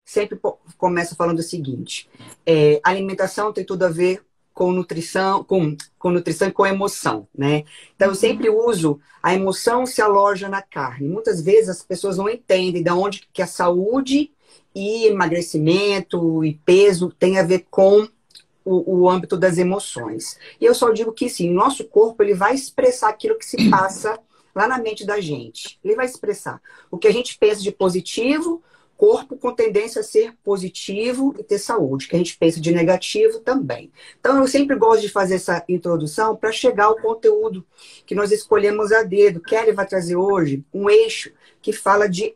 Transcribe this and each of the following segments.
sempre começo falando o seguinte: alimentação tem tudo a ver com nutrição, com nutrição e com emoção, né? Então, eu sempre uso a emoção se aloja na carne. Muitas vezes as pessoas não entendem de onde que a saúde e emagrecimento e peso tem a ver com o âmbito das emoções. E eu só digo que sim, o nosso corpo ele vai expressar aquilo que se passa lá na mente da gente. Ele vai expressar o que a gente pensa de positivo, corpo com tendência a ser positivo e ter saúde, que a gente pensa de negativo também. Então, eu sempre gosto de fazer essa introdução para chegar ao conteúdo que nós escolhemos a dedo. Kelly vai trazer hoje um eixo que fala de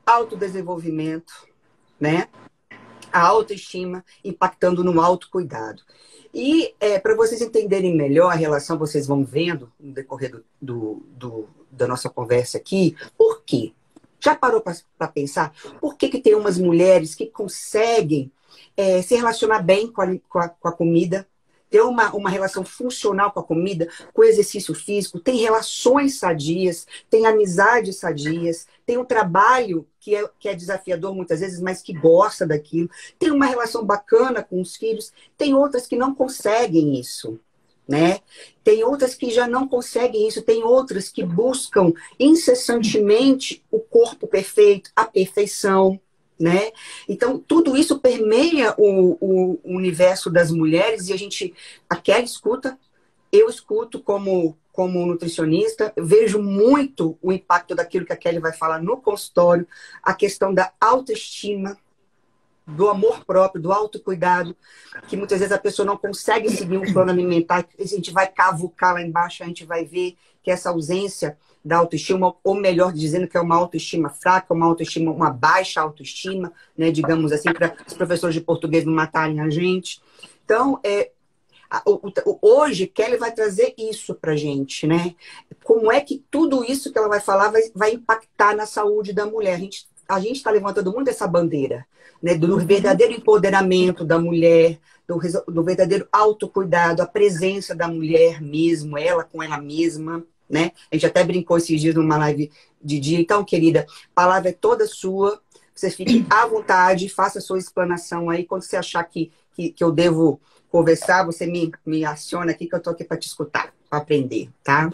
autodesenvolvimento, né? A autoestima impactando no autocuidado. E para vocês entenderem melhor a relação, vocês vão vendo no decorrer da nossa conversa aqui, por quê? Já parou para pensar por que tem umas mulheres que conseguem se relacionar bem com a comida, ter uma relação funcional com a comida, com o exercício físico, tem relações sadias, tem amizades sadias, tem um trabalho que é desafiador muitas vezes, mas que gosta daquilo, tem uma relação bacana com os filhos, tem outras que não conseguem isso, né? Tem outras que já não conseguem isso, tem outras que buscam incessantemente o corpo perfeito, a perfeição, né? Então, tudo isso permeia o universo das mulheres e a Kelly escuta, eu escuto como nutricionista, vejo muito o impacto daquilo que a Kelly vai falar no consultório, a questão da autoestima, do amor próprio, do autocuidado, que muitas vezes a pessoa não consegue seguir um plano alimentar, a gente vai cavucar lá embaixo, a gente vai ver que essa ausência da autoestima, ou melhor dizendo que é uma autoestima fraca, uma baixa autoestima, né, digamos assim, para os professores de português não matarem a gente. Então, hoje, Kelly vai trazer isso pra gente, né? Como é que tudo isso que ela vai falar vai impactar na saúde da mulher. A gente está levantando muito essa bandeira, né, do verdadeiro empoderamento da mulher, do verdadeiro autocuidado, a presença da mulher mesmo, ela com ela mesma, né? A gente até brincou esses dias numa live de dia. Então, querida, a palavra é toda sua. Você fique à vontade, faça a sua explanação aí. Quando você achar que eu devo conversar, você me aciona aqui, que eu estou aqui para te escutar, para aprender, tá?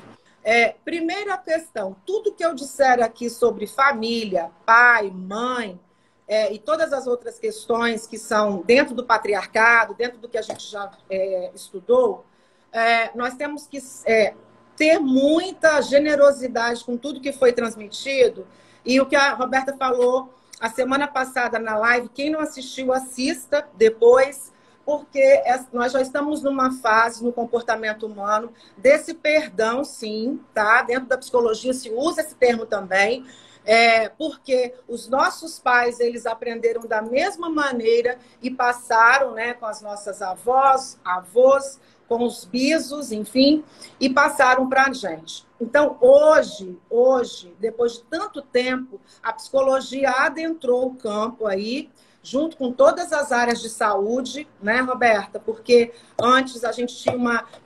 Primeira questão, tudo que eu disser aqui sobre família, pai, mãe, e todas as outras questões que são dentro do patriarcado, dentro do que a gente já estudou, nós temos que ter muita generosidade com tudo que foi transmitido. E o que a Roberta falou a semana passada na live, quem não assistiu, assista depois, porque nós já estamos numa fase no comportamento humano desse perdão, sim, tá? Dentro da psicologia se usa esse termo também, porque os nossos pais, eles aprenderam da mesma maneira e passaram, né, com as nossas avós, com os bisos, enfim, e passaram para a gente. Então, hoje, depois de tanto tempo, a psicologia adentrou o campo aí, junto com todas as áreas de saúde, né, Roberta? Porque antes a gente tinha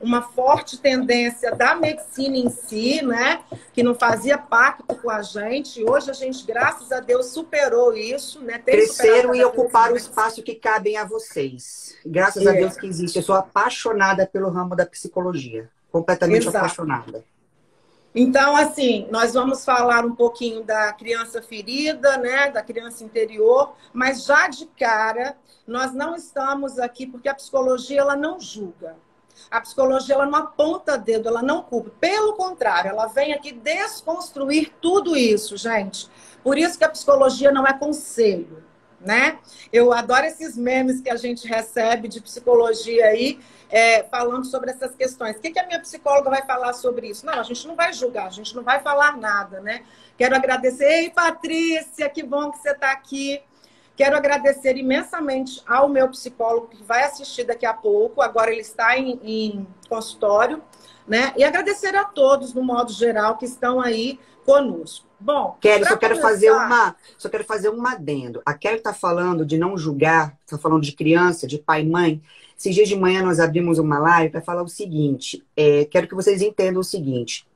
uma forte tendência da medicina em si, né, que não fazia pacto com a gente. Hoje a gente, graças a Deus, superou isso, né? Cresceram e ocuparam o espaço que cabem a vocês. Graças a Deus que existe. Eu sou apaixonada pelo ramo da psicologia. Completamente apaixonada. Então, assim, nós vamos falar um pouquinho da criança ferida, né, da criança interior, mas já de cara, nós não estamos aqui porque a psicologia ela não julga. A psicologia ela não aponta dedo, ela não culpa. Pelo contrário, ela vem aqui desconstruir tudo isso, gente. Por isso que a psicologia não é conselho, né? Eu adoro esses memes que a gente recebe de psicologia aí, falando sobre essas questões. O que a minha psicóloga vai falar sobre isso? Não, a gente não vai julgar, a gente não vai falar nada, né? Quero agradecer. Ei, Patrícia, que bom que você está aqui. Quero agradecer imensamente ao meu psicólogo, que vai assistir daqui a pouco. Agora ele está em consultório, né? E agradecer a todos, no modo geral, que estão aí conosco. Bom, Kelly, só quero fazer um adendo. A Kelly está falando de não julgar, está falando de criança, de pai e mãe. Esses dias de manhã nós abrimos uma live para falar o seguinte, quero que vocês entendam o seguinte.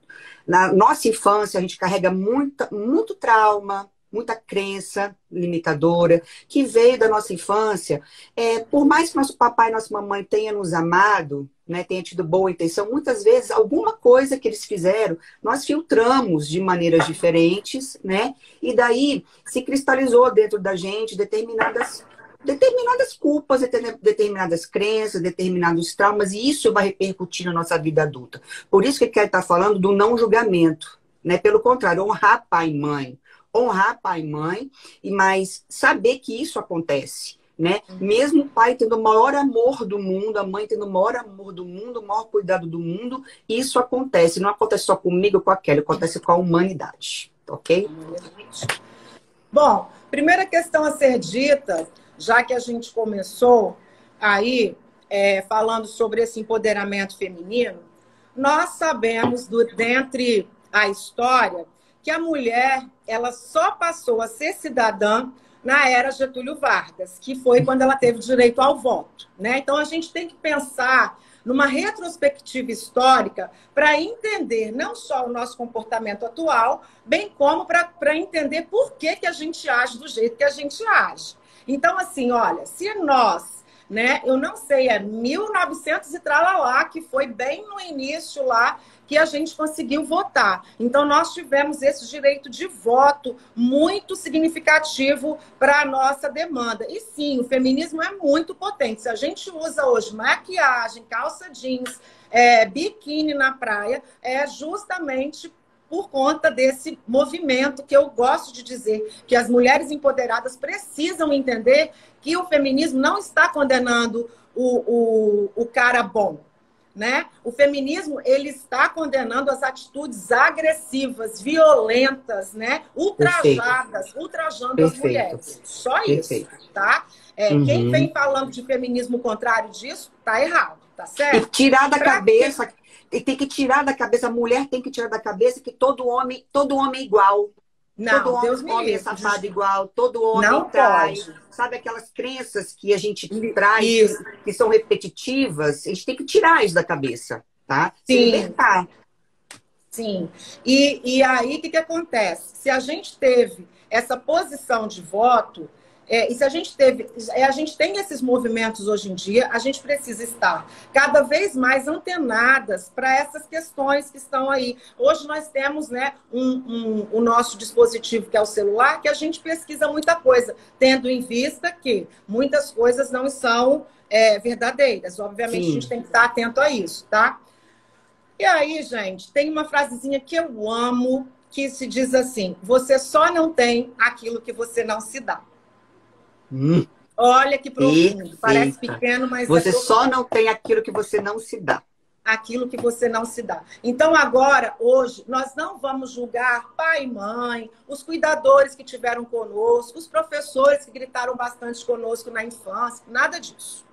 Na nossa infância, a gente carrega muito trauma, muita crença limitadora, que veio da nossa infância. Por mais que nosso papai e nossa mamãe tenham nos amado, né, tenha tido boa intenção, muitas vezes alguma coisa que eles fizeram, nós filtramos de maneiras diferentes, né? E daí se cristalizou dentro da gente determinadas culpas, determinadas crenças, determinados traumas, e isso vai repercutir na nossa vida adulta. Por isso que ele quer estar falando do não julgamento, né? Pelo contrário, honrar pai e mãe. Honrar pai e mãe, mas saber que isso acontece, né? Mesmo o pai tendo o maior amor do mundo, a mãe tendo o maior amor do mundo, o maior cuidado do mundo, isso acontece. Não acontece só comigo ou com a Kelly, acontece com a humanidade, ok? Bom, primeira questão a ser dita, já que a gente começou aí falando sobre esse empoderamento feminino, nós sabemos, dentre a história, que a mulher ela só passou a ser cidadã na era Getúlio Vargas, que foi quando ela teve direito ao voto, né? Então, a gente tem que pensar numa retrospectiva histórica para entender não só o nosso comportamento atual, bem como para entender por que a gente age do jeito que a gente age. Então, assim, olha, se nós, né, eu não sei, 1900 e tralalá, que foi bem no início lá, que a gente conseguiu votar. Então, nós tivemos esse direito de voto muito significativo para a nossa demanda. E sim, o feminismo é muito potente. Se a gente usa hoje maquiagem, calça jeans, biquíni na praia, é justamente por conta desse movimento que eu gosto de dizer, que as mulheres empoderadas precisam entender que o feminismo não está condenando o cara bom, né? O feminismo ele está condenando as atitudes agressivas, violentas, né? Ultrajando as mulheres. Só isso, tá? Quem vem falando de feminismo contrário disso, tá errado, tá certo? E tirar da cabeça, e tem que tirar da cabeça, a mulher tem que tirar da cabeça que todo homem é igual. Não, todo Deus homem é safado igual, todo homem não trai. pode. Sabe aquelas crenças que a gente traz, que são repetitivas? A gente tem que tirar isso da cabeça, tá? Se libertar. Sim. E aí, o que acontece? Se a gente teve essa posição de voto, e se a gente tem esses movimentos hoje em dia, a gente precisa estar cada vez mais antenadas para essas questões que estão aí. Hoje nós temos, né, o nosso dispositivo, que é o celular, que a gente pesquisa muita coisa, tendo em vista que muitas coisas não são verdadeiras. Obviamente, a gente tem que estar atento a isso, tá? E aí, gente, tem uma frasezinha que eu amo, que se diz assim: você só não tem aquilo que você não se dá. Olha que profundo. Eita. Parece pequeno, mas você só não tem aquilo que você não se dá. Aquilo que você não se dá. Então, agora, hoje, nós não vamos julgar pai e mãe, os cuidadores que tiveram conosco, os professores que gritaram bastante conosco na infância, nada disso.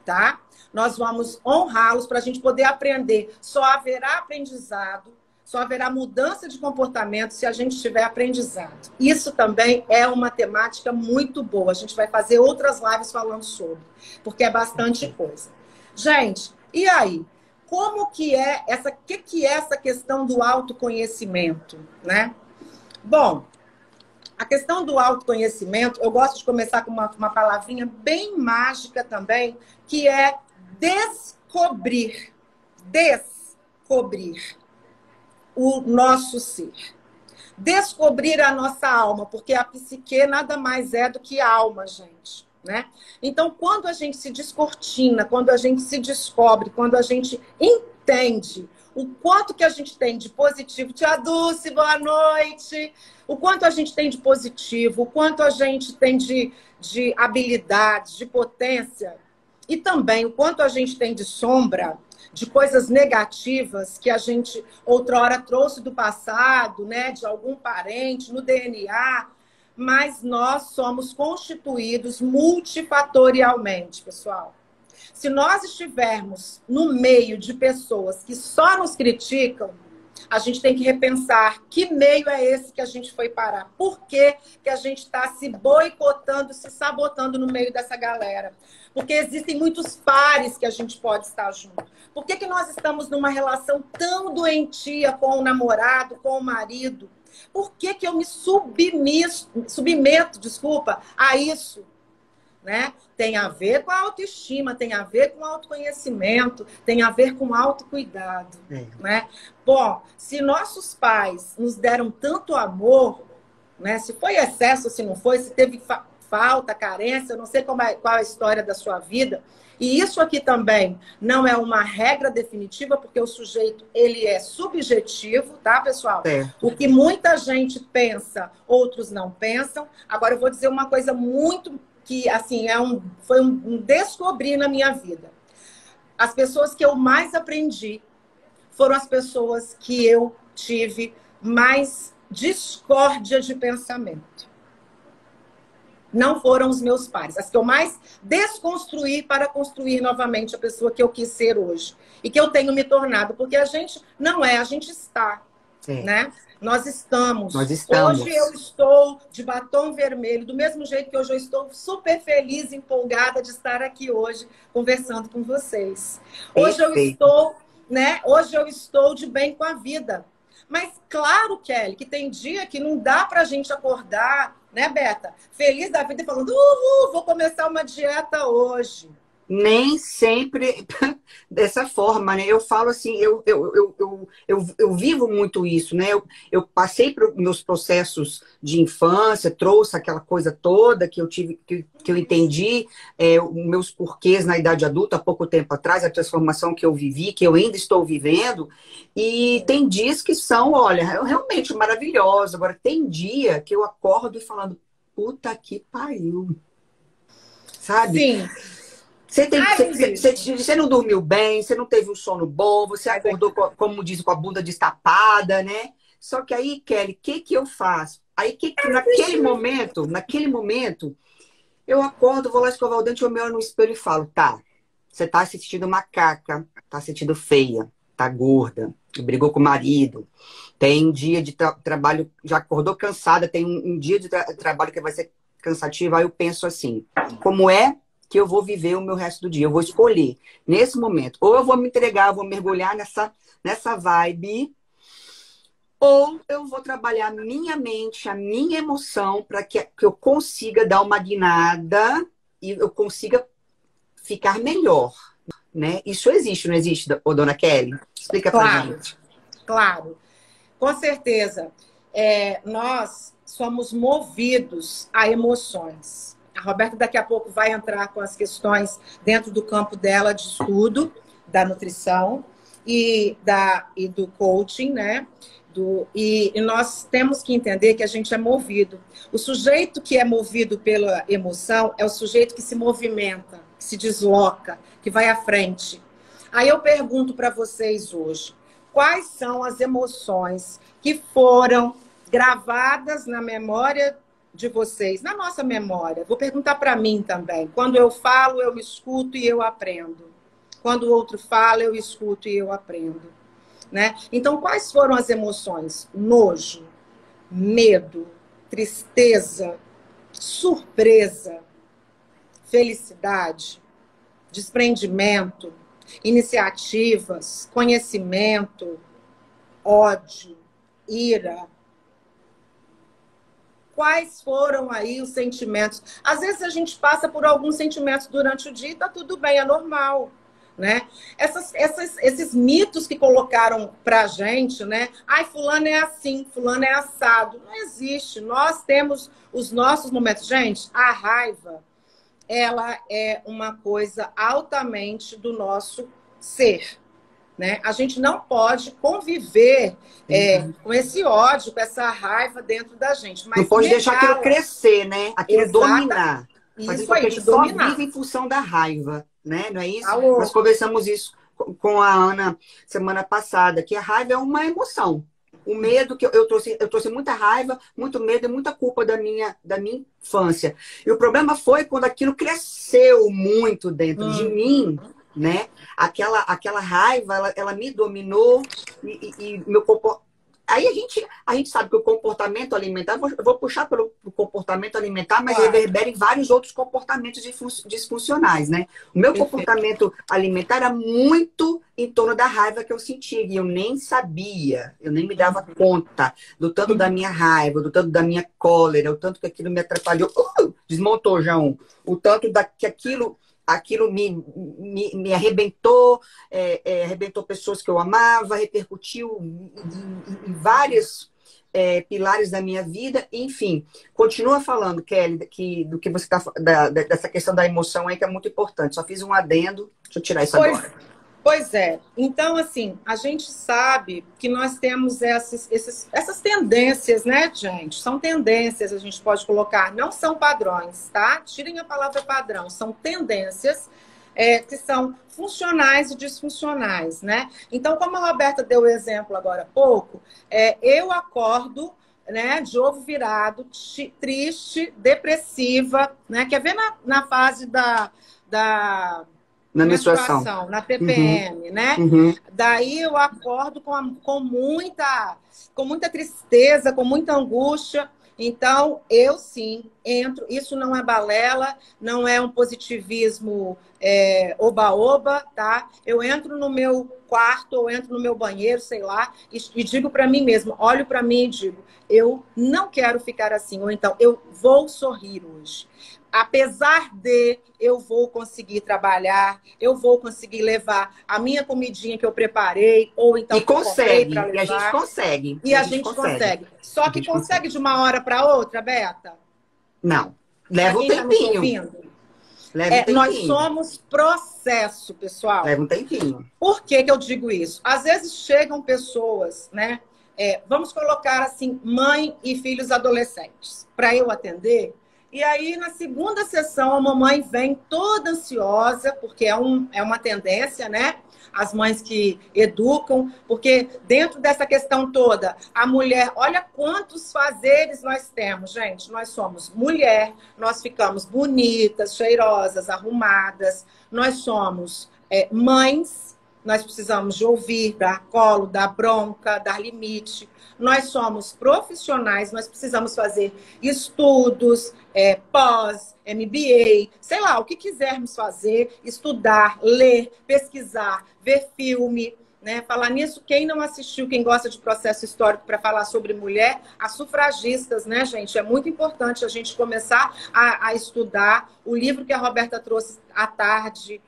Tá? Nós vamos honrá-los para a gente poder aprender. Só haverá aprendizado, só haverá mudança de comportamento se a gente tiver aprendizado. Isso também é uma temática muito boa. A gente vai fazer outras lives falando sobre, porque é bastante coisa. Gente, e aí? Como que é essa questão do autoconhecimento, né? Bom, a questão do autoconhecimento, eu gosto de começar com uma palavrinha bem mágica também, que é descobrir. Descobrir o nosso ser. Descobrir a nossa alma, porque a psique nada mais é do que alma, gente, né? Então, quando a gente se descortina, quando a gente se descobre, quando a gente entende o quanto que a gente tem de positivo, Tia Dulce, boa noite, o quanto a gente tem de positivo, o quanto a gente tem de habilidades, de potência, e também o quanto a gente tem de sombra, de coisas negativas que a gente outrora trouxe do passado, né, de algum parente, no DNA, mas nós somos constituídos multifatorialmente, pessoal. Se nós estivermos no meio de pessoas que só nos criticam, a gente tem que repensar que meio é esse que a gente foi parar. Por que que a gente está se boicotando, se sabotando no meio dessa galera? Porque existem muitos pares que a gente pode estar junto. Por que que nós estamos numa relação tão doentia com o namorado, com o marido? Por que que eu me submeto, desculpa, a isso? Né? Tem a ver com a autoestima, tem a ver com autoconhecimento, tem a ver com autocuidado. Né? Bom, se nossos pais nos deram tanto amor, né? Se foi excesso, se não foi, se teve falta, carência, eu não sei qual é a história da sua vida. E isso aqui também não é uma regra definitiva, porque o sujeito ele é subjetivo, tá, pessoal? O que muita gente pensa, outros não pensam. Agora eu vou dizer uma coisa muito que assim foi um descobrir na minha vida. As pessoas que eu mais aprendi foram as pessoas que eu tive mais discórdia de pensamento. Não foram os meus pares. As que eu mais desconstruí para construir novamente a pessoa que eu quis ser hoje. E que eu tenho me tornado. Porque a gente não é, a gente está. Né? Nós estamos. Hoje eu estou de batom vermelho, do mesmo jeito que hoje eu estou super feliz, empolgada de estar aqui hoje, conversando com vocês. Hoje eu estou, né? Hoje eu estou de bem com a vida. Mas claro, Kelly, que tem dia que não dá pra gente acordar, né, Beta? Feliz da vida e falando, vou começar uma dieta hoje. Nem sempre dessa forma, né? Eu falo assim, eu vivo muito isso, né? Eu passei por meus processos de infância, trouxe aquela coisa toda que eu tive, que eu entendi, os meus porquês na idade adulta, há pouco tempo atrás, a transformação que eu vivi, que eu ainda estou vivendo, e tem dias que são, olha, realmente maravilhosos. Agora, tem dia que eu acordo e falando, puta que pariu, sabe? Sim. Você não dormiu bem, você não teve um sono bom, você acordou, como diz, com a bunda destapada, né? Só que aí, Kelly, o que eu faço? Aí, naquele momento, eu acordo, vou lá escovar o dente, eu me olho no espelho e falo, tá, você tá se sentindo macaca, tá se sentindo feia, tá gorda, brigou com o marido, tem um dia de trabalho, já acordou cansada, tem um dia de trabalho que vai ser cansativo, aí eu penso assim, como é que eu vou viver o meu resto do dia? Eu vou escolher, nesse momento, ou eu vou me entregar, eu vou mergulhar nessa vibe, ou eu vou trabalhar a minha mente, a minha emoção, para que eu consiga dar uma guinada e eu consiga ficar melhor, né? Isso existe, não existe, dona Kelly? Explica pra gente. Claro, com certeza. Nós somos movidos a emoções. A Roberta daqui a pouco vai entrar com as questões dentro do campo dela de estudo, da nutrição e do coaching, né? E nós temos que entender que a gente é movido. O sujeito que é movido pela emoção é o sujeito que se movimenta, que se desloca, que vai à frente. Aí eu pergunto para vocês hoje, quais são as emoções que foram gravadas na memória de vocês, na nossa memória? Vou perguntar para mim também. Quando eu falo, eu escuto e eu aprendo. Quando o outro fala, eu escuto e eu aprendo. Né? Então, quais foram as emoções? Nojo, medo, tristeza, surpresa, felicidade, desprendimento, iniciativas, conhecimento, ódio, ira. Quais foram aí os sentimentos? Às vezes a gente passa por alguns sentimentos durante o dia e tá tudo bem, é normal, né? Esses mitos que colocaram pra gente, né? Ai, fulano é assim, fulano é assado. Não existe. Nós temos os nossos momentos. Gente, a raiva, ela é uma coisa altamente do nosso ser. Né? A gente não pode conviver com esse ódio, com essa raiva dentro da gente. Mas não pode deixar aquilo crescer, né? Aquilo dominar. Isso aí, a gente só vive em função da raiva, né? Não é isso? Nós conversamos isso com a Ana semana passada, que a raiva é uma emoção. O medo, que eu trouxe muita raiva, muito medo e muita culpa da minha infância. E o problema foi quando aquilo cresceu muito dentro de mim, né? Aquela raiva, ela me dominou e meu Aí a gente sabe que o comportamento alimentar, eu vou puxar pelo comportamento alimentar, mas Claro. reverbera em vários outros comportamentos disfuncionais, né? O meu Perfeito. comportamento alimentar era muito em torno da raiva que eu sentia, e eu nem sabia, eu nem me dava conta do tanto da minha raiva, do tanto da minha cólera, o tanto que aquilo me atrapalhou. Desmontou já um. O tanto que aquilo me arrebentou, arrebentou pessoas que eu amava, repercutiu em vários pilares da minha vida, enfim. Continua falando, Kelly, do que você está dessa questão da emoção aí, que é muito importante. Só fiz um adendo, deixa eu tirar isso agora. Pois é. Então, assim, a gente sabe que nós temos essas tendências, né, gente? São tendências, a gente pode colocar, não são padrões, tá? Tirem a palavra padrão, são tendências que são funcionais e disfuncionais, né? Então, como a Roberta deu o exemplo agora há pouco, eu acordo, né, de ovo virado, triste, depressiva, né? Quer ver na fase da Na menstruação. na TPM, né? Uhum. Daí eu acordo com muita tristeza, com muita angústia. Então, eu sim entro. Isso não é balela, não é um positivismo oba-oba, tá? Eu entro no meu quarto, ou entro no meu banheiro, sei lá, e digo para mim mesma, olho para mim e digo, eu não quero ficar assim, ou então, eu vou sorrir hoje. Apesar de eu vou conseguir trabalhar, eu vou conseguir levar a minha comidinha que eu preparei, ou então e consegue, para levar. e a gente consegue. E a gente consegue. Só que consegue de uma hora para outra, Beta? Não. Leva um tempinho. Leva um tempinho. Nós somos processo, pessoal. Leva um tempinho. Por que eu digo isso? Às vezes chegam pessoas, né? Vamos colocar assim, mãe e filhos adolescentes, para eu atender. E aí, na segunda sessão, a mamãe vem toda ansiosa, porque é uma tendência, né? As mães que educam, porque dentro dessa questão toda, a mulher, olha quantos fazeres nós temos, gente. Nós somos mulher, nós ficamos bonitas, cheirosas, arrumadas, nós somos mães, nós precisamos de ouvir, dar colo, dar bronca, dar limite. Nós somos profissionais, nós precisamos fazer estudos, pós, MBA, sei lá, o que quisermos fazer, estudar, ler, pesquisar, ver filme, né? Falar nisso, quem não assistiu, quem gosta de processo histórico para falar sobre mulher, as sufragistas, né, gente? É muito importante a gente começar a estudar. O livro que a Roberta trouxe à tarde,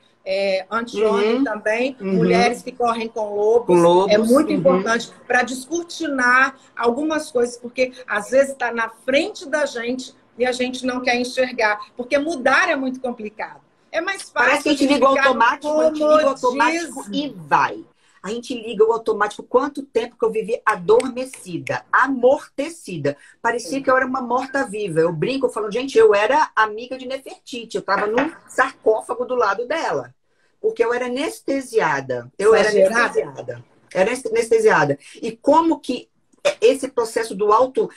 anteontem também, Mulheres que Correm com Lobos. É muito importante para descortinar algumas coisas, porque às vezes está na frente da gente e a gente não quer enxergar, porque mudar é muito complicado. É mais fácil. Parece que a gente liga o automático, e vai. A gente liga o automático. Quanto tempo que eu vivi adormecida, amortecida. Parecia que eu era uma morta-viva. Eu brinco falando, gente, eu era amiga de Nefertiti. Eu estava num sarcófago do lado dela. Porque eu era anestesiada. Era anestesiada. E como que esse processo do auto...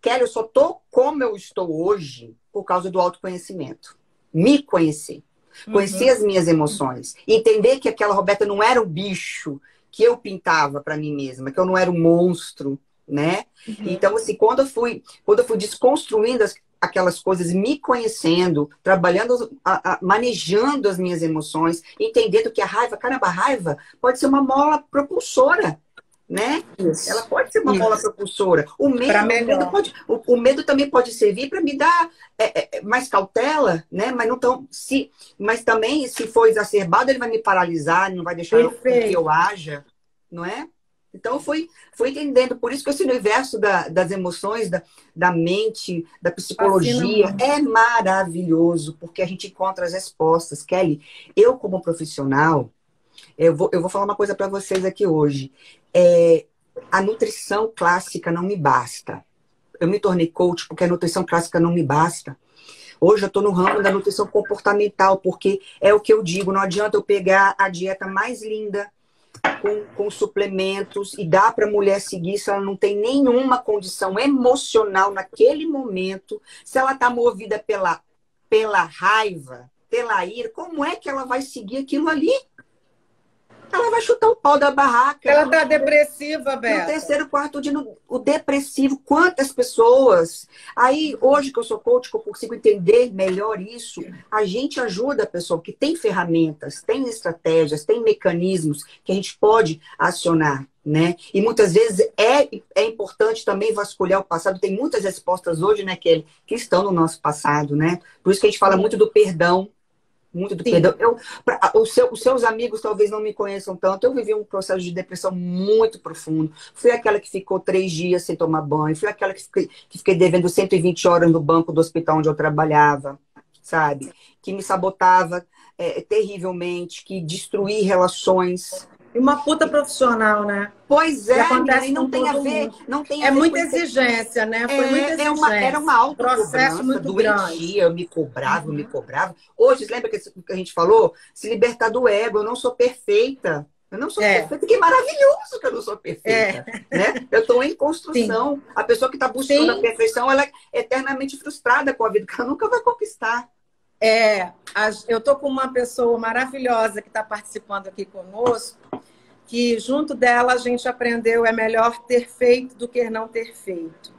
Kelly, eu só tô como eu estou hoje por causa do autoconhecimento. Me conhecer. Conhecer as minhas emoções. Entender que aquela Roberta não era um bicho que eu pintava para mim mesma, que eu não era um monstro, né? Então, assim, quando eu fui desconstruindo aquelas coisas, me conhecendo, trabalhando, manejando as minhas emoções, entendendo que a raiva pode ser uma mola propulsora, né? Isso. Ela pode ser uma mola propulsora. O medo também pode servir para me dar mais cautela, né? Mas também, se for exacerbado, ele vai me paralisar, não vai deixar que eu haja, não é? Então, foi entendendo. Por isso que esse universo das emoções, da mente, da psicologia, é maravilhoso, porque a gente encontra as respostas. Kelly, eu como profissional, eu vou falar uma coisa para vocês aqui hoje. A nutrição clássica não me basta. Eu me tornei coach porque a nutrição clássica não me basta. Hoje eu estou no ramo da nutrição comportamental, porque é o que eu digo, não adianta eu pegar a dieta mais linda, com suplementos, e dar para a mulher seguir se ela não tem nenhuma condição emocional naquele momento, se ela está movida pela raiva, pela ira, como é que ela vai seguir aquilo ali? ela vai chutar o pau da barraca. Ela tá depressiva, No Beta. terceiro, quarto dia, o depressivo, quantas pessoas. Aí, hoje que eu sou coach, que eu consigo entender melhor isso, a gente ajuda a pessoa que tem ferramentas, tem estratégias, tem mecanismos que a gente pode acionar, né? E muitas vezes é importante também vasculhar o passado. Tem muitas respostas hoje, né, Kelly, que estão no nosso passado, né? Por isso que a gente fala muito do perdão. Muito do Sim. perdão. Os seus amigos talvez não me conheçam tanto. Eu vivi um processo de depressão muito profundo. Fui aquela que ficou 3 dias sem tomar banho. Fui aquela que fiquei devendo 120 horas no banco do hospital onde eu trabalhava, sabe? Que me sabotava terrivelmente, que destruí relações. E uma puta profissional, né? Pois Que é, menina, acontece e não com tem a todo ver, mundo. não tem a É ver com muita exigência, né? Foi muita era uma exigência. Processo autocobrança muito grande. doentia, eu me cobrava. Hoje, lembra que a gente falou? Se libertar do ego, eu não sou perfeita. Eu não sou perfeita, que maravilhoso que eu não sou perfeita, né? Eu estou em Sim. construção. A pessoa que está buscando a perfeição, ela é eternamente frustrada com a vida, que ela nunca vai conquistar. Eu estou com uma pessoa maravilhosa que está participando aqui conosco, que junto dela a gente aprendeu é melhor ter feito do que não ter feito.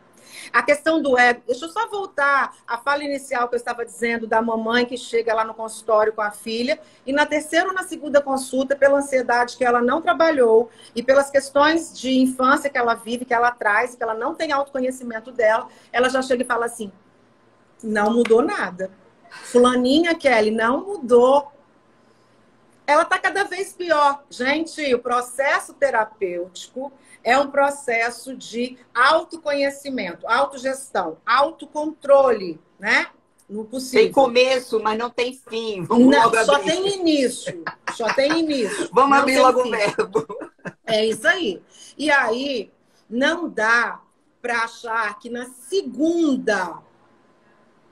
A questão do ego, deixa eu só voltar à fala inicial que eu estava dizendo da mamãe que chega lá no consultório com a filha e na terceira ou na segunda consulta, pela ansiedade que ela não trabalhou e pelas questões de infância que ela vive, que ela traz, que ela não tem autoconhecimento dela, ela já chega e fala assim, não mudou nada. Fulaninha, Kelly, não mudou. Ela está cada vez pior. Gente, o processo terapêutico é um processo de autoconhecimento, autogestão, autocontrole, né? No possível. Tem começo, mas não tem fim. Só tem início. Só tem início. Vamos abrir logo o verbo. É isso aí. E aí, não dá para achar que na segunda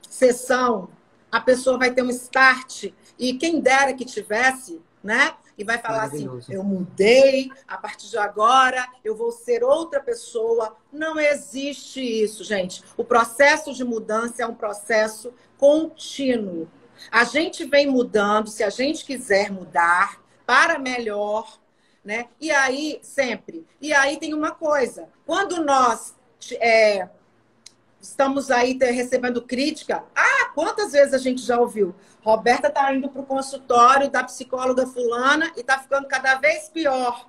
sessão a pessoa vai ter um start e quem dera que tivesse, né? E vai falar assim, eu mudei, a partir de agora eu vou ser outra pessoa. Não existe isso, gente. O processo de mudança é um processo contínuo. A gente vem mudando, se a gente quiser mudar para melhor, né? E aí, sempre. E aí tem uma coisa, quando nós estamos aí recebendo crítica, quantas vezes a gente já ouviu? Roberta está indo para o consultório da psicóloga fulana e está ficando cada vez pior.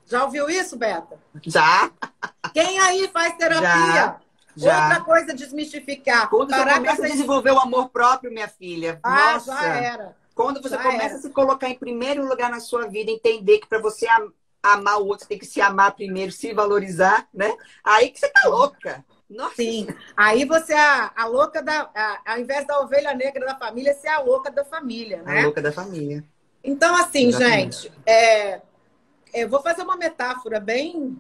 Já ouviu isso, Beta? Já. Quem aí faz terapia? Já. Outra coisa, desmistificar. Quando você começa a desenvolver o amor próprio, minha filha. Nossa, já era. Quando você começa a se colocar em primeiro lugar na sua vida, entender que para você amar o outro, você tem que se amar primeiro, se valorizar, né? Aí que você tá louca. Nossa. Sim. Aí você é a louca ao invés da ovelha negra da família, você é a louca da família, né? A louca da família. Então, assim, exatamente. Gente, eu vou fazer uma metáfora bem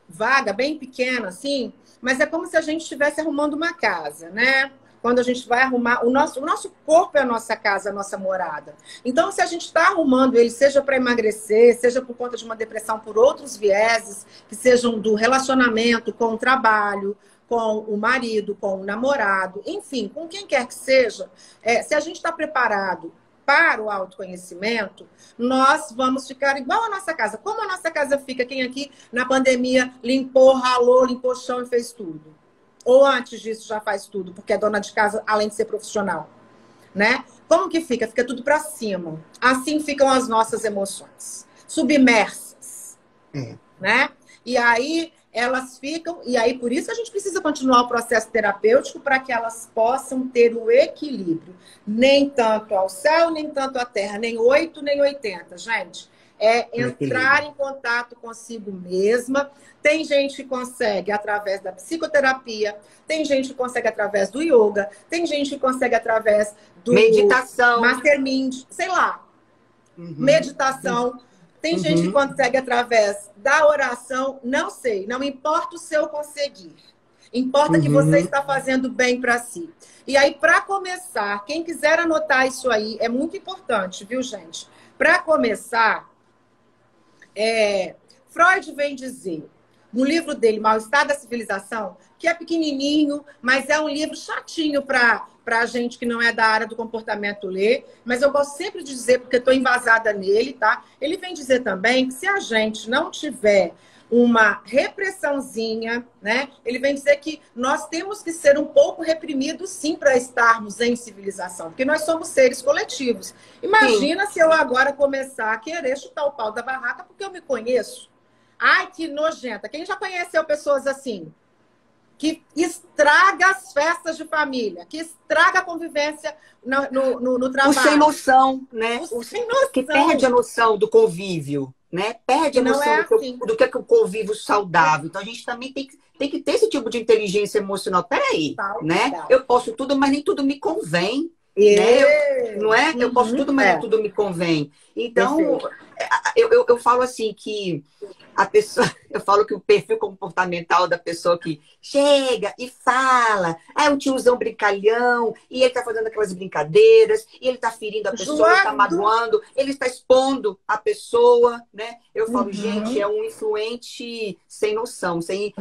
vaga, bem pequena, assim, mas é como se a gente estivesse arrumando uma casa, né? Quando a gente vai arrumar... O nosso corpo é a nossa casa, a nossa morada. Então, se a gente está arrumando ele, seja para emagrecer, seja por conta de uma depressão, por outros vieses, que sejam do relacionamento com o trabalho, com o marido, com o namorado, enfim, com quem quer que seja, se a gente está preparado para o autoconhecimento, nós vamos ficar igual a nossa casa. Como a nossa casa fica? Quem aqui na pandemia limpou, ralou, limpou o chão e fez tudo? Ou antes disso já faz tudo, porque é dona de casa, além de ser profissional, né? Como que fica? Fica tudo para cima. Assim ficam as nossas emoções, submersas, né? E aí elas ficam, e aí por isso a gente precisa continuar o processo terapêutico para que elas possam ter o equilíbrio. Nem tanto ao céu, nem tanto à terra, nem 8, nem 80, gente. É entrar em contato consigo mesma. Tem gente que consegue através da psicoterapia, tem gente que consegue através do yoga, tem gente que consegue através do meditação, mastermind, sei lá, meditação. Tem gente que consegue através da oração, não sei, não importa o seu conseguir. Importa que você está fazendo bem para si. E aí, para começar, quem quiser anotar isso aí, é muito importante, viu, gente? Para começar, Freud vem dizer, no livro dele, Mal-Estar da Civilização, que é pequenininho, mas é um livro chatinho para a gente que não é da área do comportamento ler, mas eu gosto sempre de dizer, porque estou embasada nele, tá? Ele vem dizer também que se a gente não tiver uma repressãozinha, né? Ele vem dizer que nós temos que ser um pouco reprimidos, sim, para estarmos em civilização, porque nós somos seres coletivos. Imagina se eu agora começar a querer chutar o pau da barraca porque eu me conheço. Ai, que nojenta. Quem já conheceu pessoas assim? Que estraga as festas de família, que estraga a convivência no trabalho. O sem noção, né? O sem noção. Que perde a noção do convívio, né? Perde a noção do que é o convívio saudável. Então, a gente também tem que ter esse tipo de inteligência emocional. Peraí, né? Eu posso tudo, mas nem tudo me convém. Né? Não é? Eu posso tudo, mas nem tudo me convém. Então, eu falo assim que a pessoa, eu falo que o perfil comportamental da pessoa que chega e fala, é um tiozão brincalhão, e ele tá fazendo aquelas brincadeiras, e ele tá ferindo a pessoa, ele tá magoando, ele está expondo a pessoa, né? Eu falo, gente, é um influente sem noção, sem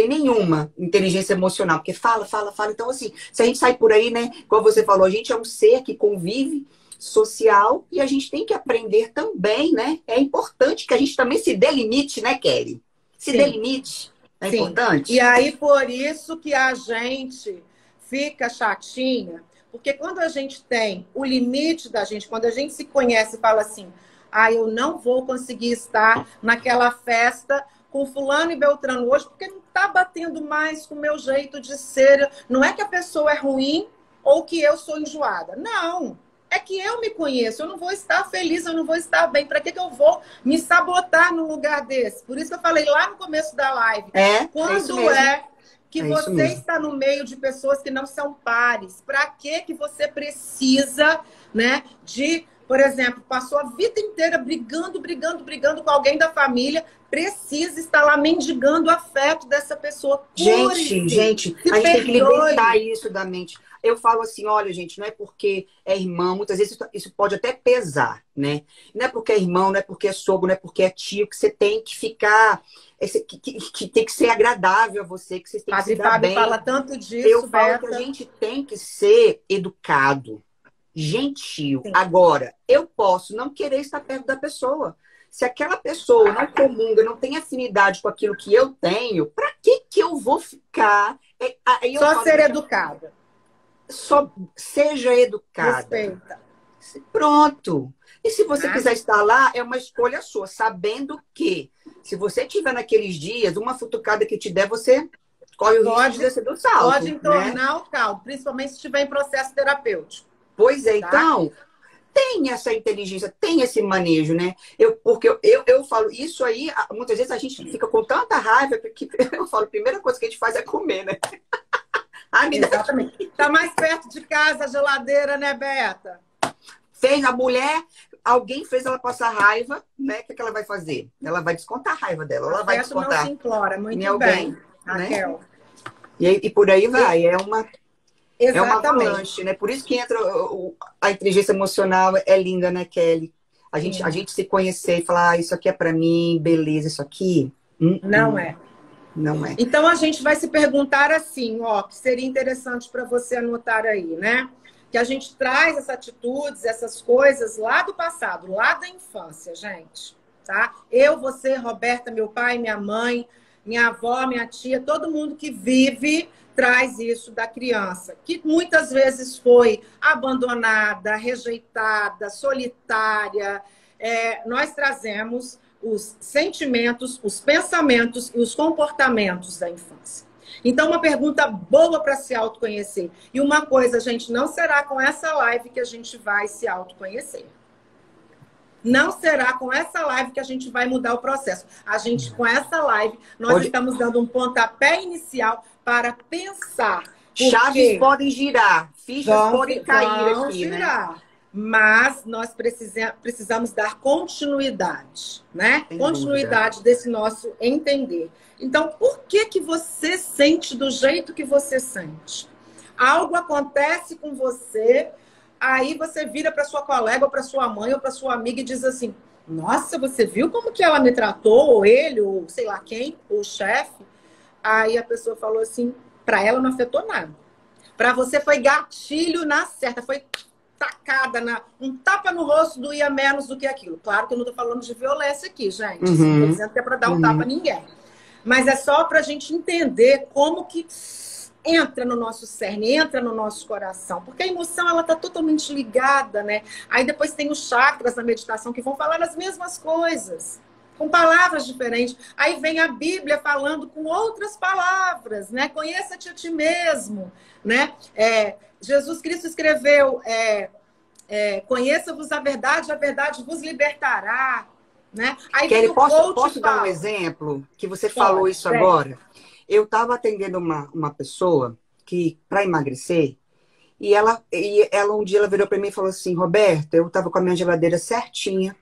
nenhuma inteligência emocional, porque fala. Então, assim, se a gente sai por aí, né? Como você falou, a gente é um ser que convive social e a gente tem que aprender também, né? É importante que a gente também se delimite, né, Kelly? Se delimite. É importante. E aí, por isso que a gente fica chatinha, porque quando a gente tem o limite da gente, quando a gente se conhece e fala assim, eu não vou conseguir estar naquela festa com fulano e beltrano hoje, porque não está batendo mais com o meu jeito de ser. Não é que a pessoa é ruim ou que eu sou enjoada. Não. É que eu me conheço. Eu não vou estar feliz, eu não vou estar bem. Para que eu vou me sabotar num lugar desse? Por isso que eu falei lá no começo da live. Quando que você está no meio de pessoas que não são pares? Para que você precisa, né, de... Por exemplo, passou a vida inteira brigando com alguém da família, precisa estar lá mendigando o afeto dessa pessoa. Gente, a gente tem que libertar isso da mente. Eu falo assim, olha, gente, não é porque é irmão, muitas vezes isso pode até pesar, né? Não é porque é irmão, não é porque é sogro, não é porque é tio, que você tem que ficar... Que tem que ser agradável a você, que você tem que se dar bem. Fala tanto disso, Eu falo que a gente tem que ser educado, gentil. Agora, eu posso não querer estar perto da pessoa. Se aquela pessoa não comunga, não tem afinidade com aquilo que eu tenho, para que eu vou ficar? Só ser educada. Só seja educada. Respeita. Pronto. E se você quiser estar lá, é uma escolha sua, sabendo que se você tiver naqueles dias, uma futucada que te der, você corre o risco de descer do salto. Pode entornar o caldo, principalmente se estiver em processo terapêutico. Pois é, então, tem essa inteligência, tem esse manejo, né? Porque eu falo, isso aí, muitas vezes a gente fica com tanta raiva que eu falo, a primeira coisa que a gente faz é comer, né? Exatamente. Tá mais perto de casa a geladeira, né, Beta? Fez a mulher, alguém fez ela passar raiva, né? O que ela vai fazer? Ela vai descontar a raiva dela. Ela vai descontar não se implora, muito em alguém, bem, Raquel. Né? E por aí vai. É uma avalanche, né? Por isso que entra a inteligência emocional é linda, né, Kelly? A gente se conhecer e falar, isso aqui é pra mim, beleza, isso aqui... Não é. Não é. Então a gente vai se perguntar assim, que seria interessante para você anotar aí, né? Que a gente traz essas atitudes, essas coisas lá do passado, lá da infância, gente, tá? Eu, você, Roberta, meu pai, minha mãe, minha avó, minha tia, todo mundo que vive traz isso da criança, que muitas vezes foi abandonada, rejeitada, solitária. Nós trazemos os sentimentos, os pensamentos e os comportamentos da infância. Então, uma pergunta boa para se autoconhecer. E uma coisa, gente, não será com essa live que a gente vai se autoconhecer. Não será com essa live que a gente vai mudar o processo. Com essa live, nós estamos dando um pontapé inicial para pensar. Chaves podem girar, fichas podem cair aqui, girar. Né? Mas nós precisamos dar continuidade, né? Continuidade desse nosso entender. Então, por que você sente do jeito que você sente? Algo acontece com você, aí você vira para sua colega, ou para sua mãe, ou para sua amiga e diz assim, Nossa, você viu como que ela me tratou? Ou ele, ou sei lá quem, ou o chefe? Aí a pessoa falou assim, para ela não afetou nada. Para você foi gatilho na certa, foi tacada, um tapa no rosto doía menos do que aquilo. Claro que eu não estou falando de violência aqui, gente. Não estou dizendo que é para dar um tapa a ninguém. Mas é só para a gente entender como que entra no nosso cerne, entra no nosso coração. Porque a emoção, ela está totalmente ligada, né? Aí depois tem os chakras na meditação que vão falar as mesmas coisas, com palavras diferentes. Aí vem a Bíblia falando com outras palavras, né? Conheça-te a ti mesmo, né? Jesus Cristo escreveu, conheça-vos a verdade vos libertará, né? Aí Kelly, posso dar um exemplo que você falou isso agora? Eu estava atendendo uma pessoa que para emagrecer e ela um dia ela virou para mim e falou assim, Roberta, eu estava com a minha geladeira certinha.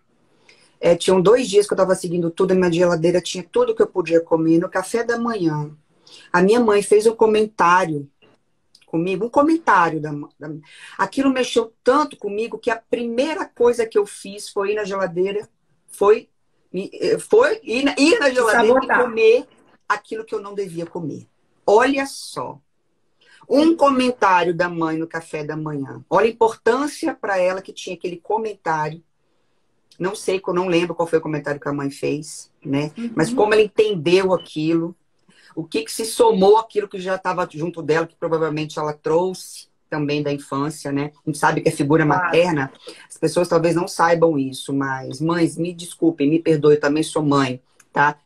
Tinham 2 dias que eu estava seguindo tudo, a minha geladeira tinha tudo que eu podia comer. No café da manhã, a minha mãe fez um comentário comigo, aquilo mexeu tanto comigo que a primeira coisa que eu fiz foi ir na geladeira, foi ir na geladeira e comer aquilo que eu não devia comer. Olha só. Um comentário da mãe no café da manhã. Olha a importância para ela que tinha aquele comentário. Não sei, eu não lembro qual foi o comentário que a mãe fez, né? Mas como ela entendeu aquilo, o que se somou àquilo que já estava junto dela, que provavelmente ela trouxe também da infância, né? A gente sabe que a figura materna, as pessoas talvez não saibam isso, mas mães, me desculpem, me perdoem, eu também sou mãe, tá?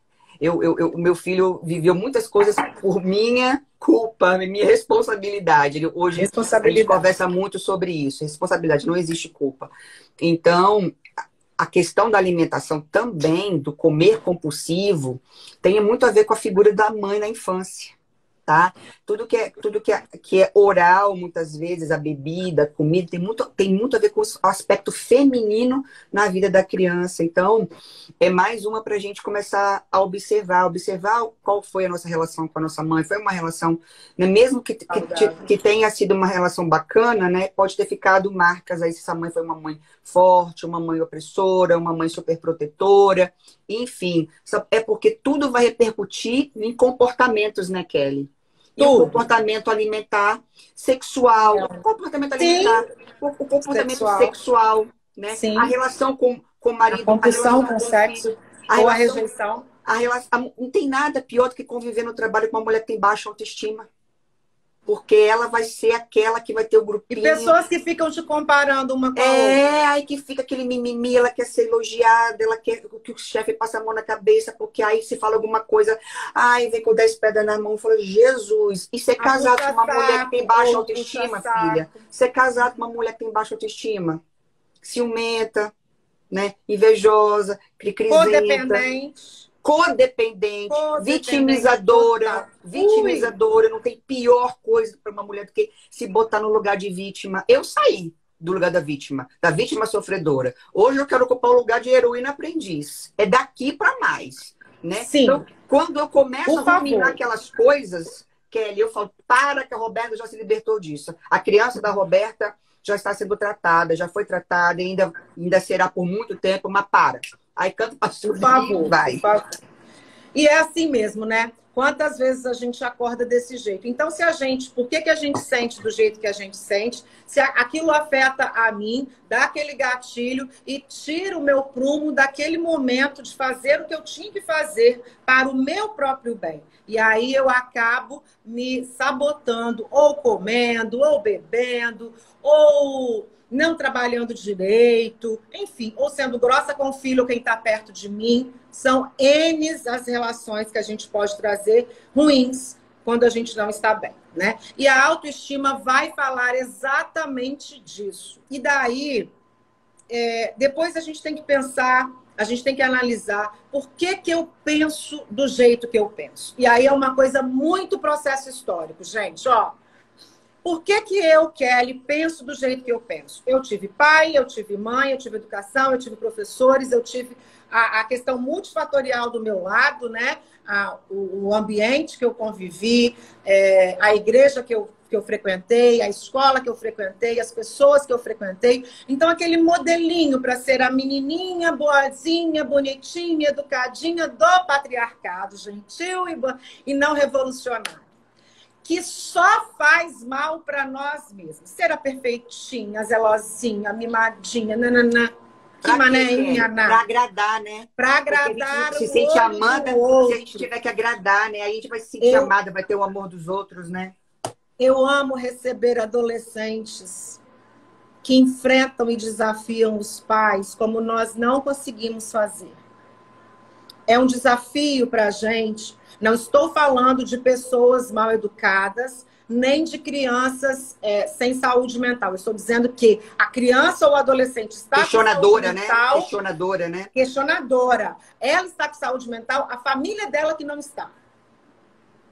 O meu filho viveu muitas coisas por minha culpa, minha responsabilidade. Hoje a gente conversa muito sobre isso. Responsabilidade, não existe culpa. Então, a questão da alimentação também, do comer compulsivo, tem muito a ver com a figura da mãe na infância, tá? Tudo que é oral, muitas vezes, a bebida, a comida, tem muito a ver com o aspecto feminino na vida da criança. Então, é mais uma para a gente começar a observar qual foi a nossa relação com a nossa mãe. Foi uma relação, né, mesmo que tenha sido uma relação bacana, né, pode ter ficado marcas aí se essa mãe foi uma mãe forte, uma mãe opressora, uma mãe superprotetora, enfim. É porque tudo vai repercutir em comportamentos, né, Kelly? E o comportamento alimentar, sexual, o comportamento alimentar, o comportamento sexual, né? Sim. A relação com o marido, a compulsão com o sexo, ou a rejeição. Não tem nada pior do que conviver no trabalho com uma mulher que tem baixa autoestima. Porque ela vai ser aquela que vai ter o grupinho. E pessoas que ficam te comparando uma com a outra. Aí que fica aquele mimimi, ela quer ser elogiada, ela quer que o chefe passe a mão na cabeça, porque aí se fala alguma coisa, vem com 10 pedras na mão, fala, Jesus, e ser casado com uma mulher que tem baixa autoestima, filha? Ser casado com uma mulher que tem baixa autoestima, ciumenta, né? Invejosa, cri-crisenta. Codependente, vitimizadora. Não tem pior coisa para uma mulher do que se botar no lugar de vítima. Eu saí do lugar da vítima sofredora. Hoje eu quero ocupar o lugar de heroína aprendiz. É daqui para mais, né? Sim. Então, quando eu começo a ruminar aquelas coisas, Kelly, eu falo, que a Roberta já se libertou disso. A criança da Roberta já está sendo tratada, já foi tratada, ainda será por muito tempo, mas para. Aí canta para por favor, vai. Por favor. E é assim mesmo, né? Quantas vezes a gente acorda desse jeito? Então, por que a gente sente do jeito que a gente sente? Se aquilo afeta a mim, dá aquele gatilho e tira o meu prumo daquele momento de fazer o que eu tinha que fazer para o meu próprio bem. E aí eu acabo me sabotando, ou comendo, ou bebendo, ou não trabalhando direito, enfim, ou sendo grossa com o filho, quem está perto de mim. São N as relações que a gente pode trazer ruins quando a gente não está bem, né? E a autoestima vai falar exatamente disso. E daí, depois a gente tem que pensar, a gente tem que analisar por que eu penso do jeito que eu penso. E aí é uma coisa muito processo histórico, gente, ó. Por que que eu, Kelly, penso do jeito que eu penso? Eu tive pai, eu tive mãe, eu tive educação, eu tive professores, eu tive a questão multifatorial do meu lado, né? O ambiente que eu convivi, a igreja que eu frequentei, a escola que eu frequentei, as pessoas que eu frequentei. Então, aquele modelinho para ser a menininha boazinha, bonitinha, educadinha do patriarcado, gentil e não revolucionário, que só faz mal para nós mesmos. Ser a perfeitinha, zelosinha, mimadinha, nananã. Que manéinha, para agradar, né? Para agradar a gente se o sente olho amada do outro. se a gente tiver que agradar, né? Aí a gente vai se sentir amada, vai ter o amor dos outros, né? Eu amo receber adolescentes que enfrentam e desafiam os pais como nós não conseguimos fazer. É um desafio para a gente. Não estou falando de pessoas mal educadas, nem de crianças sem saúde mental. Eu estou dizendo que a criança ou o adolescente está questionadora, com saúde mental, né? Questionadora, né? Questionadora. Ela está com saúde mental, a família dela que não está.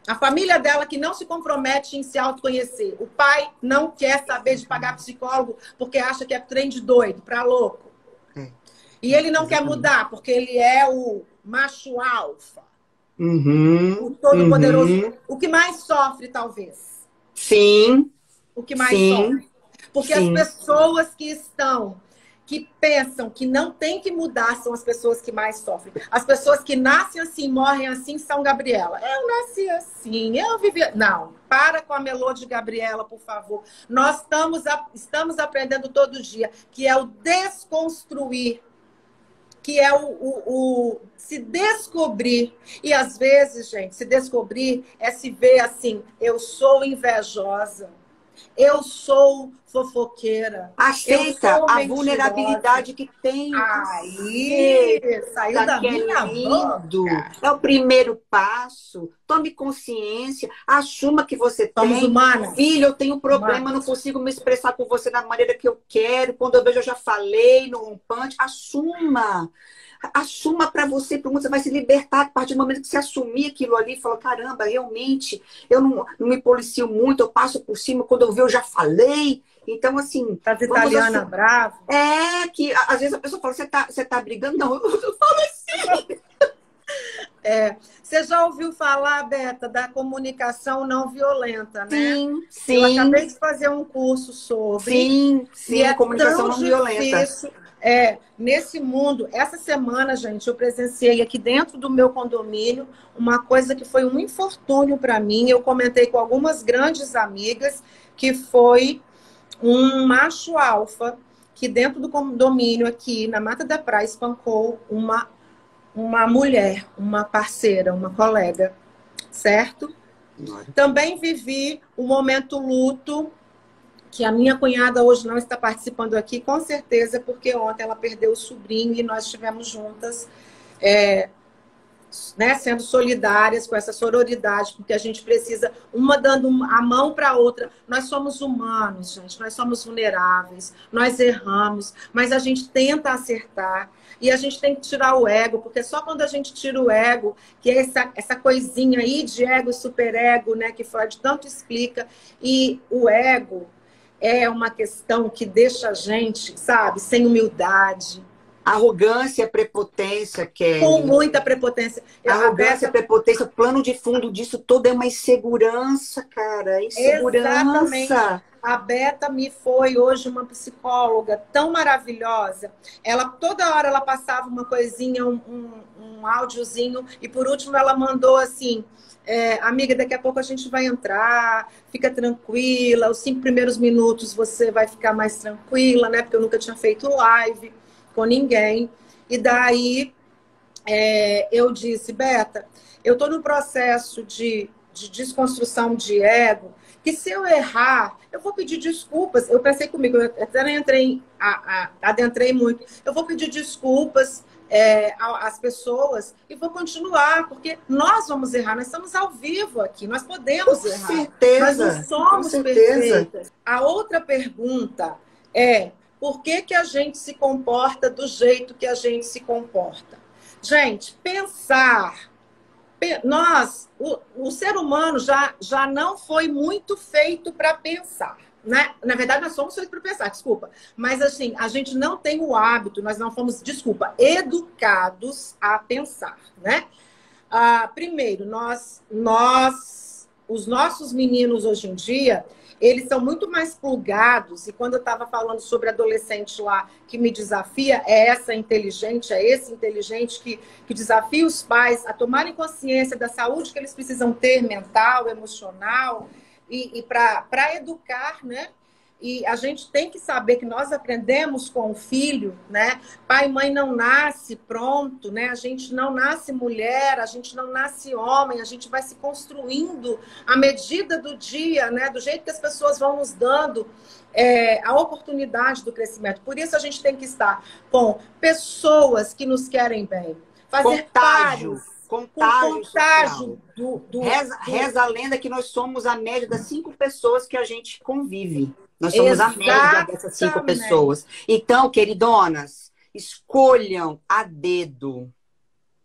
A família dela que não se compromete em se autoconhecer. O pai não quer saber de pagar psicólogo porque acha que é trem de doido, para louco. E ele não quer mudar porque ele é o macho alfa. O todo-poderoso. O que mais sofre, talvez. Sim. O que mais sofre. Porque as pessoas que pensam que não tem que mudar são as pessoas que mais sofrem. As pessoas que nascem assim, morrem assim, são Gabriela. Eu nasci assim, eu vivi... Não, para com a melô de Gabriela, por favor. Nós estamos aprendendo todo dia, que é o desconstruir, que é o se descobrir. E às vezes, gente, se descobrir é se ver assim, eu sou invejosa, eu sou fofoqueira. Aceita a vulnerabilidade que tem. Aí, saiu da minha boca. É o primeiro passo. Tome consciência. Assuma que você Somos tem. humanas. Filho, eu tenho um problema, não consigo me expressar com você da maneira que eu quero. Quando eu vejo, eu já falei no rompante. Assuma. Assuma para você, para o mundo, você vai se libertar a partir do momento que você assumir aquilo ali e falar, caramba, realmente, eu não me policio muito, eu passo por cima, quando eu ver, eu já falei. Então, assim... Tá italiana brava? É, que às vezes a pessoa fala, você tá brigando? Não, eu falo assim. Você já ouviu falar, Beta, da comunicação não violenta, né? Sim, sim. Eu acabei de fazer um curso sobre. Sim, comunicação não violenta. Nesse mundo, essa semana, gente, eu presenciei aqui dentro do meu condomínio uma coisa que foi um infortúnio para mim. Eu comentei com algumas grandes amigas que foi um macho alfa que dentro do condomínio aqui na Mata da Praia espancou uma mulher, uma parceira, uma colega, certo? Também vivi um momento luto, que a minha cunhada hoje não está participando aqui, com certeza, porque ontem ela perdeu o sobrinho e nós estivemos juntas, né, sendo solidárias com essa sororidade, porque a gente precisa, uma dando a mão para a outra. Nós somos humanos, gente, nós somos vulneráveis, nós erramos, mas a gente tenta acertar. E a gente tem que tirar o ego, porque só quando a gente tira o ego, que é essa coisinha aí de ego e superego, né, que Freud tanto explica, e o ego é uma questão que deixa a gente, sabe, sem humildade. Arrogância, prepotência, Kelly. Com muita prepotência. Arrogância, prepotência, o plano de fundo disso todo é uma insegurança, cara. Insegurança. Exatamente. A Beta me foi hoje uma psicóloga tão maravilhosa. Ela toda hora ela passava uma coisinha, um áudiozinho, e por último ela mandou assim: amiga, daqui a pouco a gente vai entrar, fica tranquila, os 5 primeiros minutos você vai ficar mais tranquila, né? Porque eu nunca tinha feito live com ninguém. E daí eu disse, Beta, eu estou no processo de desconstrução de ego, que se eu errar, eu vou pedir desculpas. Eu pensei comigo, eu até adentrei muito, eu vou pedir desculpas às pessoas e vou continuar, porque nós vamos errar, nós estamos ao vivo aqui, nós podemos errar. Com certeza. Nós não somos perfeitas. A outra pergunta é: por que a gente se comporta do jeito que a gente se comporta? Gente, pensar o ser humano já não foi muito feito para pensar, né? Na verdade, nós somos feitos para pensar, desculpa. Mas, assim, a gente não tem o hábito, nós não fomos, desculpa, educados a pensar, né? Primeiro, os nossos meninos hoje em dia, eles são muito mais plugados, e quando eu estava falando sobre adolescente lá que me desafia, é esse inteligente que desafia os pais a tomarem consciência da saúde que eles precisam ter, mental, emocional, e para educar, né? E a gente tem que saber que nós aprendemos com o filho, né? Pai e mãe não nasce pronto, né? A gente não nasce mulher, a gente não nasce homem, a gente vai se construindo à medida do dia, né? Do jeito que as pessoas vão nos dando a oportunidade do crescimento. Por isso a gente tem que estar com pessoas que nos querem bem. Fazer pares. Contágio social. Reza a lenda que nós somos a média das 5 pessoas que a gente convive. Nós somos a média dessas 5 pessoas. Então, queridonas, escolham a dedo.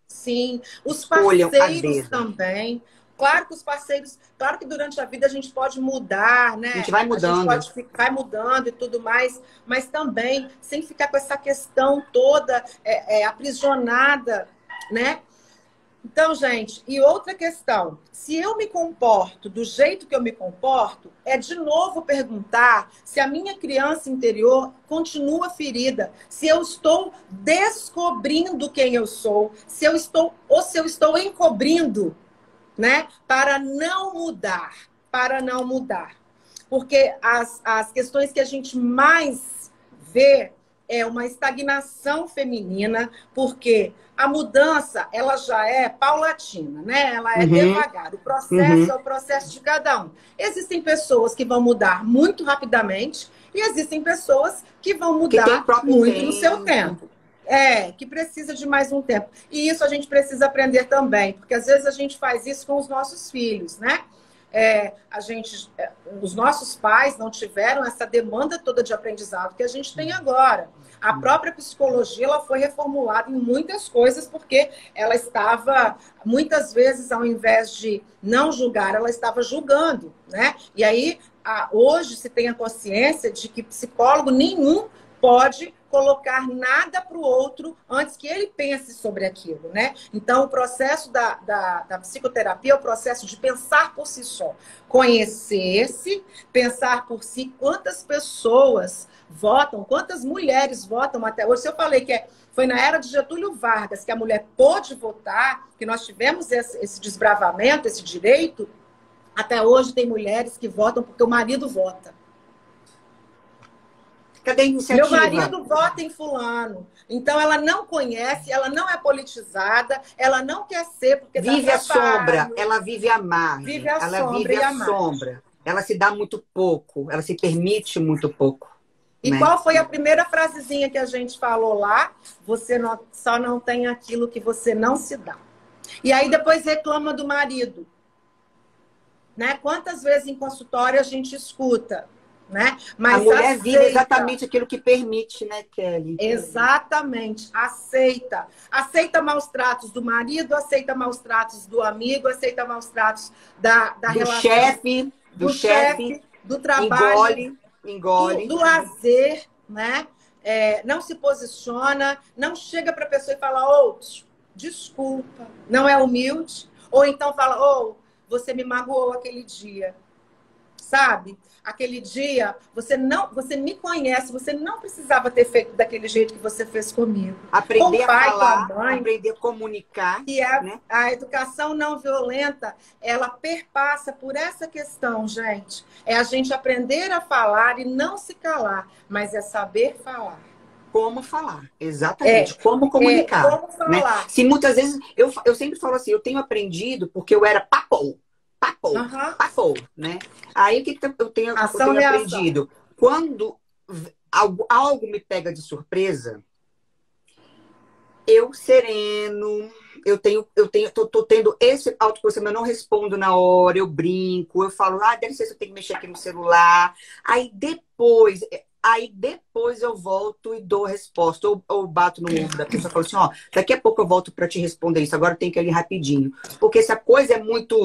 Sim, os parceiros também. Claro que os parceiros, claro que durante a vida a gente pode mudar, né? A gente vai mudando. Vai mudando e tudo mais, mas também sem ficar com essa questão toda aprisionada, né? Então, gente, e outra questão, se eu me comporto do jeito que eu me comporto, é de novo perguntar se a minha criança interior continua ferida, se eu estou descobrindo quem eu sou, se eu estou encobrindo, né, para não mudar, Porque as questões que a gente mais vê é uma estagnação feminina, porque a mudança, ela já é paulatina, né? Ela é devagar. O processo é o processo de cada um. Existem pessoas que vão mudar muito rapidamente e existem pessoas que vão mudar muito no seu tempo. Que precisa de mais um tempo. E isso a gente precisa aprender também, porque às vezes a gente faz isso com os nossos filhos, né? Os nossos pais não tiveram essa demanda toda de aprendizado que a gente tem agora. A própria psicologia ela foi reformulada em muitas coisas porque ela estava, muitas vezes, ao invés de não julgar, ela estava julgando, né? E aí, hoje se tem a consciência de que psicólogo nenhum pode colocar nada para o outro antes que ele pense sobre aquilo, né? Então, o processo da psicoterapia é o processo de pensar por si só. Conhecer-se, pensar por si quantas pessoas votam, quantas mulheres votam até hoje. Se eu falei que foi na era de Getúlio Vargas que a mulher pôde votar, que nós tivemos esse desbravamento, esse direito, até hoje tem mulheres que votam porque o marido vota. Cadê a iniciativa? Meu marido vota em fulano. Então, ela não conhece, ela não é politizada, ela não quer ser porque vive a sombra, ela vive a margem. Vive a sombra. Ela se dá muito pouco, ela se permite muito pouco. E né? Qual foi a primeira frasezinha que a gente falou lá? Você só não tem aquilo que você não se dá. E aí depois reclama do marido. Né? Quantas vezes em consultório a gente escuta? Né? Mas a mulher vive exatamente aquilo que permite, né, Kelly? Exatamente. Aceita maus tratos do marido, aceita maus tratos do amigo, aceita maus tratos da relação. Do chefe, do trabalho. Engole. Do lazer, né? Não se posiciona, não chega para a pessoa e fala, desculpa, não é humilde. Ou então fala, você me magoou aquele dia. Sabe? Aquele dia, você me conhece, você não precisava ter feito daquele jeito que você fez comigo. Aprender a pai, falar, com a mãe, aprender a comunicar. E a educação não violenta, ela perpassa por essa questão, gente. É a gente aprender a falar e não se calar, mas é saber falar. Como falar, exatamente. Como comunicar. Como falar. Né? Se muitas vezes, eu sempre falo assim, eu tenho aprendido porque eu era papou, né? Aí o que eu tenho aprendido? Quando algo me pega de surpresa, eu sereno, tô tendo esse autoconhecimento, eu não respondo na hora, eu brinco, eu falo, deve ser se eu tenho que mexer aqui no celular. Aí depois, Aí depois eu volto e dou a resposta. Ou bato no ombro da pessoa e falo assim, ó, daqui a pouco eu volto para te responder isso. Agora eu tenho que ir ali rapidinho. Porque se a coisa é muito,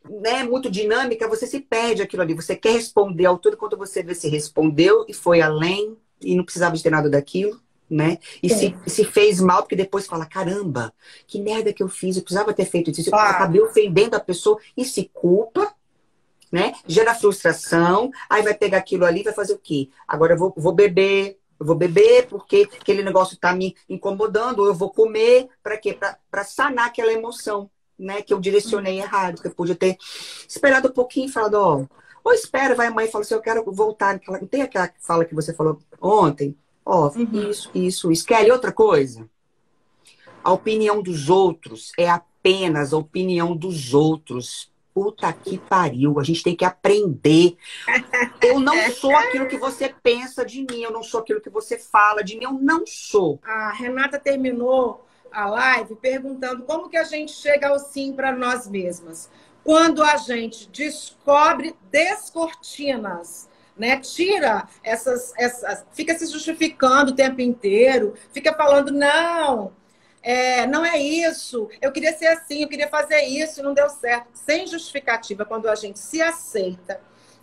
né, muito dinâmica, você se perde aquilo ali. Você quer responder ao tudo, quando você vê se respondeu e foi além e não precisava de ter nada daquilo, né? E se fez mal, porque depois fala, caramba, que merda que eu fiz, eu precisava ter feito isso. Eu acabei ofendendo a pessoa e se culpa, né? Gera frustração, aí vai pegar aquilo ali e vai fazer o quê? Agora eu vou beber porque aquele negócio tá me incomodando, ou eu vou comer, para quê? Para sanar aquela emoção, né? Que eu direcionei errado, que eu podia ter esperado um pouquinho e falado, ó, ou espera, vai a mãe e fala assim, eu quero voltar. Não tem aquela fala que você falou ontem? Ó, isso. Quer outra coisa? A opinião dos outros é apenas a opinião dos outros. Puta que pariu, a gente tem que aprender. Eu não sou aquilo que você pensa de mim, eu não sou aquilo que você fala de mim, eu não sou. A Renata terminou a live perguntando como que a gente chega ao sim para nós mesmas. Quando a gente descobre descortinas, né? Tira essas, fica se justificando o tempo inteiro, fica falando, não é isso, eu queria ser assim, eu queria fazer isso, não deu certo. Sem justificativa, quando a gente se aceita,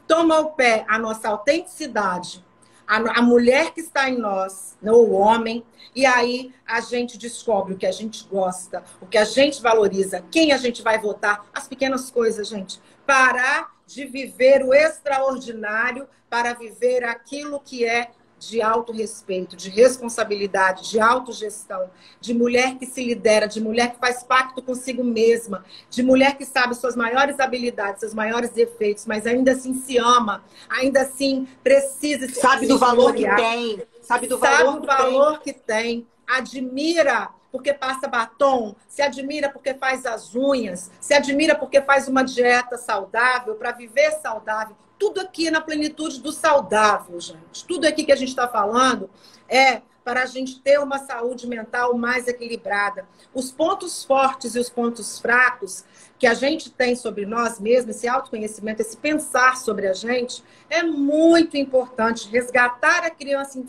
toma ao pé a nossa autenticidade, a mulher que está em nós, ou o homem, e aí a gente descobre o que a gente gosta, o que a gente valoriza, quem a gente vai votar, as pequenas coisas, gente. Parar de viver o extraordinário para viver aquilo que é de autorrespeito, de responsabilidade, de autogestão, de mulher que se lidera, de mulher que faz pacto consigo mesma, de mulher que sabe suas maiores habilidades, seus maiores defeitos, mas ainda assim se ama, ainda assim precisa se sabe do valor que tem, sabe do valor que tem, admira porque passa batom, se admira porque faz as unhas, se admira porque faz uma dieta saudável, para viver saudável. Tudo aqui na plenitude do saudável, gente. Tudo aqui que a gente está falando é para a gente ter uma saúde mental mais equilibrada. Os pontos fortes e os pontos fracos que a gente tem sobre nós mesmos, esse autoconhecimento, esse pensar sobre a gente, é muito importante. Resgatar a criança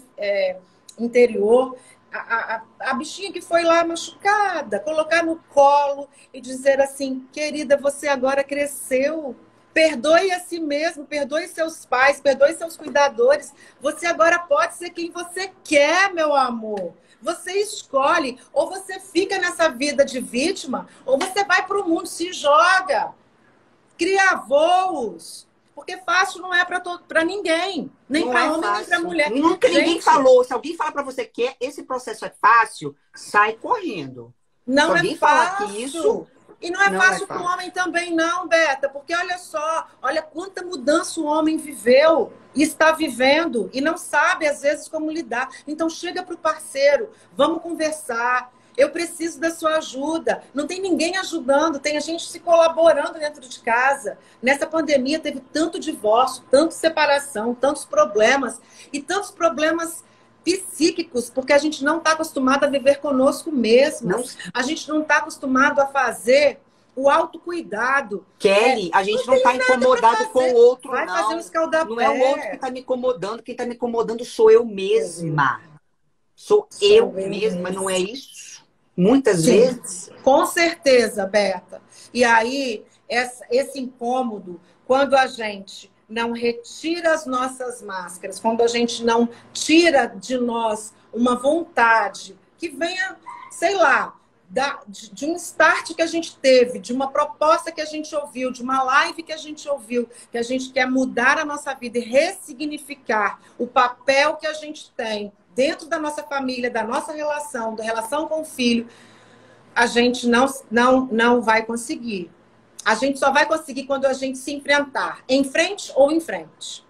interior, a bichinha que foi lá machucada, colocar no colo e dizer assim, querida, você agora cresceu. Perdoe a si mesmo, perdoe seus pais, perdoe seus cuidadores. Você agora pode ser quem você quer, meu amor. Você escolhe. Ou você fica nessa vida de vítima, ou você vai para o mundo, se joga. Cria voos. Porque fácil não é para ninguém. Nem para homem, nem para mulher. Nunca ninguém falou. Se alguém falar para você que esse processo é fácil, sai correndo. Não é fácil. Que isso... E não é fácil para o homem também, não, Beta, porque olha só, olha quanta mudança o homem viveu e está vivendo e não sabe, às vezes, como lidar. Então, chega para o parceiro, vamos conversar. Eu preciso da sua ajuda. Não tem ninguém ajudando, tem a gente se colaborando dentro de casa. Nessa pandemia teve tanto divórcio, tanta separação, tantos problemas e tantos problemas psíquicos, porque a gente não está acostumado a viver conosco mesmo. A gente não está acostumado a fazer o autocuidado. Kelly, a gente não está incomodado com o outro, Vai fazer um escaldapé. Não é o outro que está me incomodando. Quem está me incomodando sou eu mesma. Sou eu mesma, não é isso? Muitas vezes. Com certeza, Berta. E aí, esse incômodo, quando a gente não retira as nossas máscaras, quando a gente não tira de nós uma vontade que venha, sei lá, de um start que a gente teve, de uma proposta que a gente ouviu, de uma live que a gente ouviu, que a gente quer mudar a nossa vida e ressignificar o papel que a gente tem dentro da nossa família, da nossa relação, da relação com o filho, a gente não vai conseguir. A gente só vai conseguir quando a gente se enfrentar. Em frente ou em frente.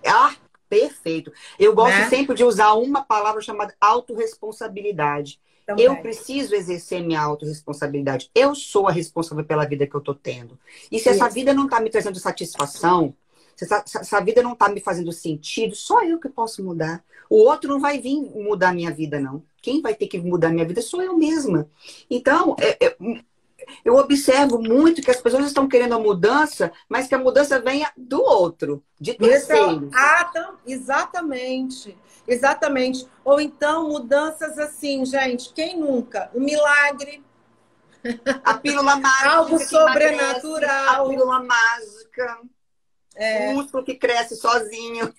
Ah, perfeito. Eu gosto sempre de usar uma palavra chamada autorresponsabilidade. Também. Eu preciso exercer minha autorresponsabilidade. Eu sou a responsável pela vida que eu estou tendo. E se essa vida não está me trazendo satisfação, se essa vida não está me fazendo sentido, só eu que posso mudar. O outro não vai vir mudar a minha vida, não. Quem vai ter que mudar a minha vida sou eu mesma. Então, eu observo muito que as pessoas estão querendo a mudança, mas que a mudança venha do outro, de terceiros. Exatamente. Exatamente. Ou então mudanças assim, gente, quem nunca? Um milagre, A pílula algo mágica que emagrece, a sobrenatural. pílula mágica, o músculo que cresce sozinho.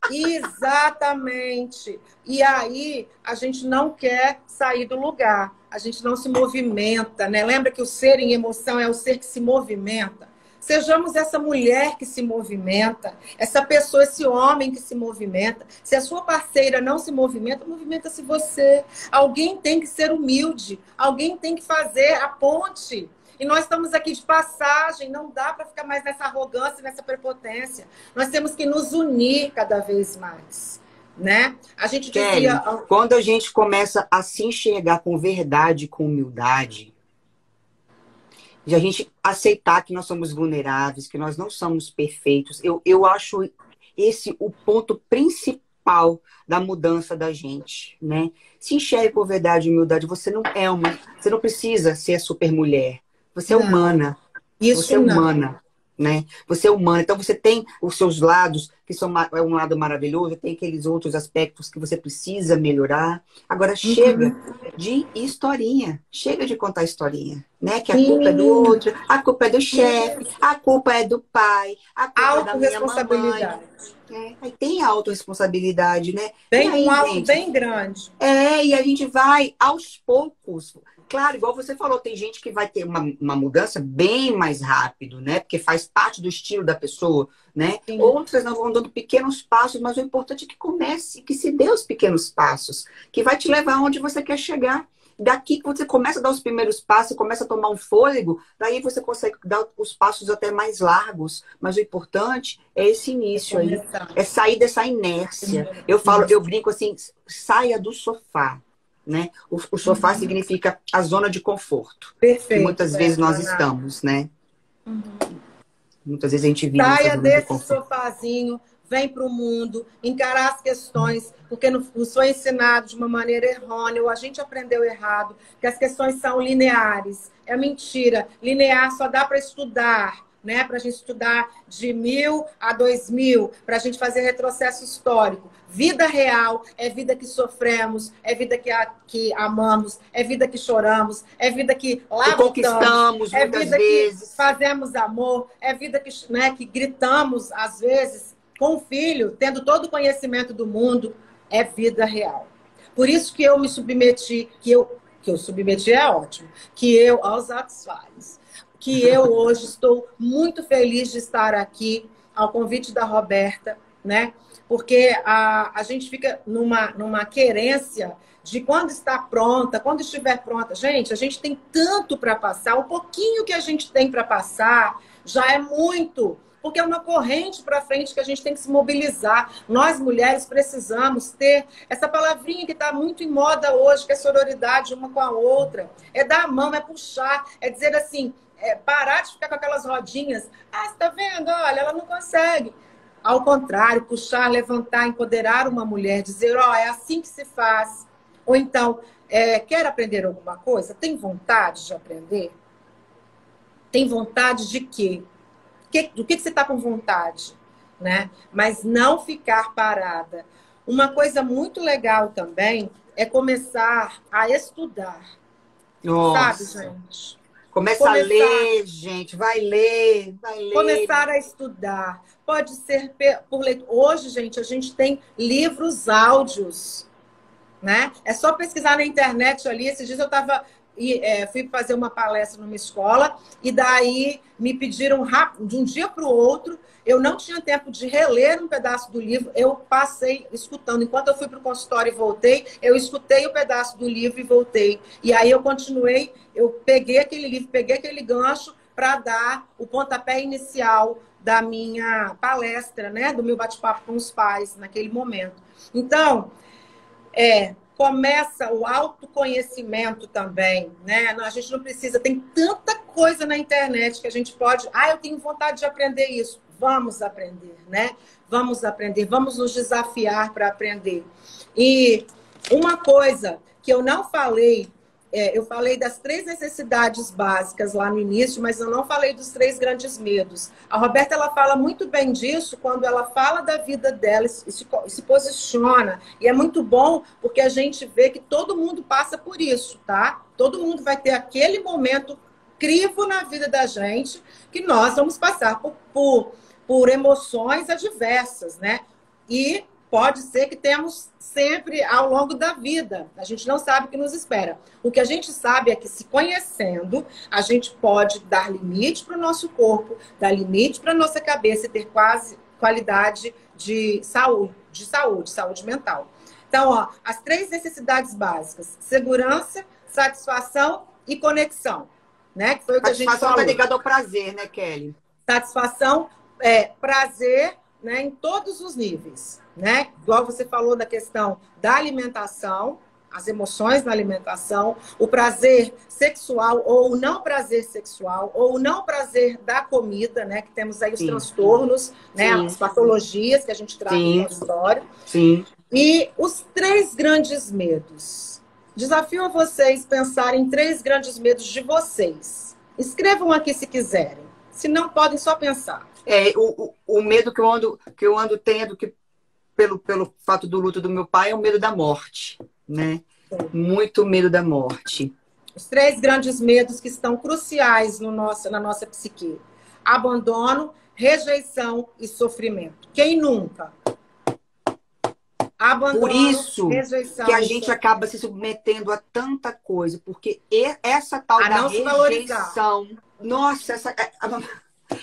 Exatamente. E aí a gente não quer sair do lugar, a gente não se movimenta, né? Lembra que o ser em emoção é o ser que se movimenta? Sejamos essa mulher que se movimenta, essa pessoa, esse homem que se movimenta. Se a sua parceira não se movimenta, movimenta-se você. Alguém tem que ser humilde, alguém tem que fazer a ponte. E nós estamos aqui de passagem, não dá para ficar mais nessa arrogância, nessa prepotência. Nós temos que nos unir cada vez mais, né? A gente dizia... Quando a gente começa a se enxergar com verdade, com humildade, de a gente aceitar que nós somos vulneráveis, que nós não somos perfeitos, eu acho esse o ponto principal da mudança da gente, né? Se enxergue com verdade e humildade, você não precisa ser a super mulher. Você é humana. Você é humana, né? Você é humana. Então você tem os seus lados, que são um lado maravilhoso, tem aqueles outros aspectos que você precisa melhorar. Agora chega de historinha. Chega de contar historinha, né? Que a culpa é do outro, a culpa é do chefe, a culpa é do pai, a culpa é da minha mamãe. Aí tem a autorresponsabilidade, né? Tem aí, um alto gente, bem grande. E a gente vai aos poucos. Claro, igual você falou, tem gente que vai ter uma mudança bem mais rápido, né? Porque faz parte do estilo da pessoa, né? Sim. Outras não vão dando pequenos passos, mas o importante é que comece, que se dê os pequenos passos, que vai te levar onde você quer chegar. Daqui que você começa a dar os primeiros passos, começa a tomar um fôlego, daí você consegue dar os passos até mais largos. Mas o importante é esse início aí, é sair dessa inércia. Eu brinco assim, saia do sofá. Né? O sofá significa a zona de conforto. Perfeito, que muitas vezes nós estamos, né? Muitas vezes a gente vive saia desse sofazinho, vem para o mundo, encarar as questões, porque não foi ensinado de uma maneira errônea, ou a gente aprendeu errado, que as questões são lineares. É mentira. Linear só dá para estudar. Né, para a gente estudar de 1000 a 2000, para a gente fazer retrocesso histórico. Vida real é vida que sofremos, é vida que amamos, é vida que choramos, é vida que conquistamos é muitas vida vezes. Que fazemos amor, é vida que, né, que gritamos, às vezes, com o filho, tendo todo o conhecimento do mundo. É vida real. Por isso que eu me submeti, que eu submeti é ótimo, que eu, aos atos falhos, que eu hoje estou muito feliz de estar aqui, ao convite da Roberta, né? Porque a gente fica numa querência de quando está pronta, quando estiver pronta. Gente, a gente tem tanto para passar, o pouquinho que a gente tem para passar já é muito, porque é uma corrente para frente que a gente tem que se mobilizar. Nós, mulheres, precisamos ter essa palavrinha que está muito em moda hoje, que é sororidade uma com a outra. É dar a mão, é puxar, é dizer assim... parar de ficar com aquelas rodinhas. Ah, você tá vendo? Olha, ela não consegue. Ao contrário, puxar, levantar, empoderar uma mulher, dizer, é assim que se faz. Ou então, quer aprender alguma coisa? Tem vontade de aprender? Tem vontade de quê? Do que você está com vontade? Né? Mas não ficar parada. Uma coisa muito legal também é começar a estudar. Nossa. Sabe, gente? Começa a ler, gente. Vai ler. Começar a estudar. Pode ser por leitura. Hoje, gente, a gente tem livros áudios, né? É só pesquisar na internet ali. Esses dias eu fui fazer uma palestra numa escola e daí me pediram rápido, de um dia para o outro. Eu não tinha tempo de reler um pedaço do livro, eu passei escutando. Enquanto eu fui para o consultório e voltei, eu escutei o pedaço do livro e voltei. E aí eu continuei, eu peguei aquele livro, peguei aquele gancho para dar o pontapé inicial da minha palestra, né? Do meu bate-papo com os pais naquele momento. Então, começa o autoconhecimento também, né? A gente não precisa, tem tanta coisa na internet que a gente pode... eu tenho vontade de aprender isso. Vamos aprender, né? Vamos aprender, vamos nos desafiar para aprender. E uma coisa que eu não falei eu falei das 3 necessidades básicas lá no início, mas eu não falei dos 3 grandes medos. A Roberta, ela fala muito bem disso quando ela fala da vida dela e se posiciona. E é muito bom porque a gente vê que todo mundo passa por isso, tá? Todo mundo vai ter aquele momento crivo na vida da gente que nós vamos passar por emoções adversas, né? E pode ser que temos sempre ao longo da vida. A gente não sabe o que nos espera. O que a gente sabe é que, se conhecendo, a gente pode dar limite para o nosso corpo, dar limite para a nossa cabeça e ter quase qualidade de saúde mental. Então, ó, as 3 necessidades básicas: segurança, satisfação e conexão. Né? Que foi o que a gente falou. Satisfação está ligada ao prazer, né, Kelly? Satisfação, prazer, né, em todos os níveis. Né? Igual você falou da questão da alimentação, as emoções na alimentação, o prazer sexual ou o não prazer sexual, ou o não prazer da comida, né? Que temos aí os transtornos, né? As patologias que a gente trata no consultório. Sim. E os 3 grandes medos. Desafio a vocês pensarem em 3 grandes medos de vocês. Escrevam aqui se quiserem. Se não, podem só pensar. O medo que eu ando tendo, que pelo fato do luto do meu pai, é o medo da morte, né? Sim. Muito medo da morte. Os 3 grandes medos que estão cruciais na nossa psique: abandono, rejeição e sofrimento. Quem nunca? Abandono, por isso rejeição, que a gente acaba se submetendo a tanta coisa, porque essa tal da rejeição, nossa,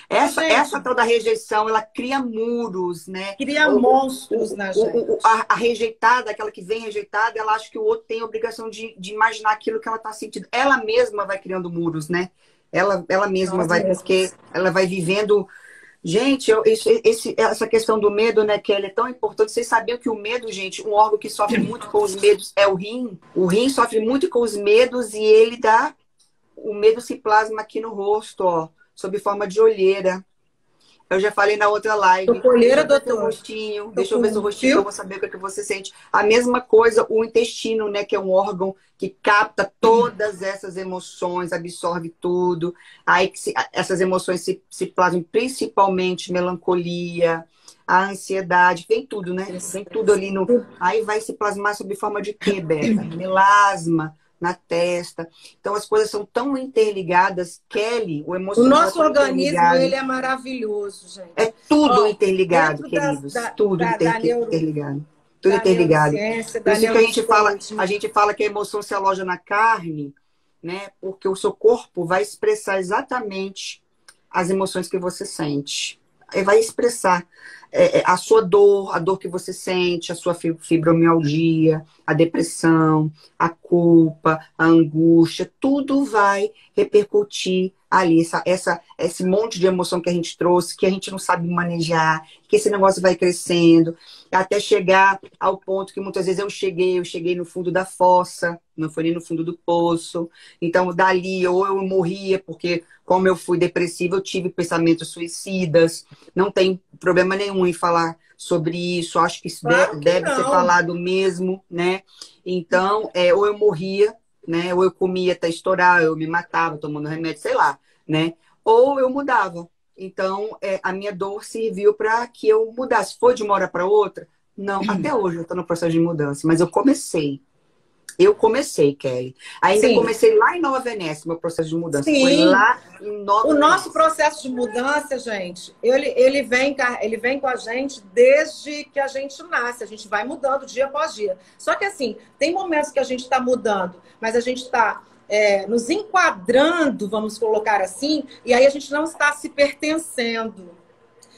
essa tal da rejeição, ela cria muros, né? Cria monstros na gente. A rejeitada, aquela que vem rejeitada, ela acha que o outro tem a obrigação de imaginar aquilo que ela está sentindo. Ela mesma vai criando muros, né? Ela mesma porque ela vai vivendo. Gente, essa questão do medo, né, que é tão importante. Vocês sabiam que o medo, gente, um órgão que sofre muito com os medos é o rim. O rim sofre muito com os medos e o medo se plasma aqui no rosto, ó, sob forma de olheira. Eu já falei na outra live. Olheira, doutor. Deixa eu ver seu rostinho, que eu vou saber o que você sente. A mesma coisa, o intestino, né, que é um órgão que capta todas essas emoções, absorve tudo. Aí essas emoções se plasmam, principalmente melancolia, a ansiedade, vem tudo, né? Vem tudo ali no. Aí vai se plasmar sob forma de quê, Berta? Melasma na testa. Então as coisas são tão interligadas. Kelly, o emocional. O nosso organismo, ele é maravilhoso, gente. É tudo interligado, queridos. Tudo interligado. Tudo interligado. Por isso que a gente fala que a emoção se aloja na carne, né? Porque o seu corpo vai expressar exatamente as emoções que você sente. Vai expressar a sua dor, a dor que você sente, a sua fibromialgia, a depressão, a culpa, a angústia, tudo vai repercutir ali, esse monte de emoção que a gente trouxe, que a gente não sabe manejar, que esse negócio vai crescendo, até chegar ao ponto que muitas vezes eu cheguei no fundo da fossa, não foi nem no fundo do poço. Então, dali, ou eu morria, porque como eu fui depressiva, eu tive pensamentos suicidas. Não tem problema nenhum em falar sobre isso. Acho que isso deve ser falado mesmo, né? Então, ou eu morria, né? Ou eu comia até estourar, eu me matava tomando remédio, sei lá, né? Ou eu mudava. Então, a minha dor serviu para que eu mudasse. Foi de uma hora para outra? Não, até hoje eu estou no processo de mudança, mas eu comecei. Kelly. Ainda comecei lá em Nova Venécia, meu processo de mudança. Sim. Foi lá em Nova Venécia. O nosso processo de mudança, gente, ele vem com a gente desde que a gente nasce. A gente vai mudando dia após dia. Só que assim, tem momentos que a gente está mudando, mas a gente está nos enquadrando, vamos colocar assim, e aí a gente não está se pertencendo.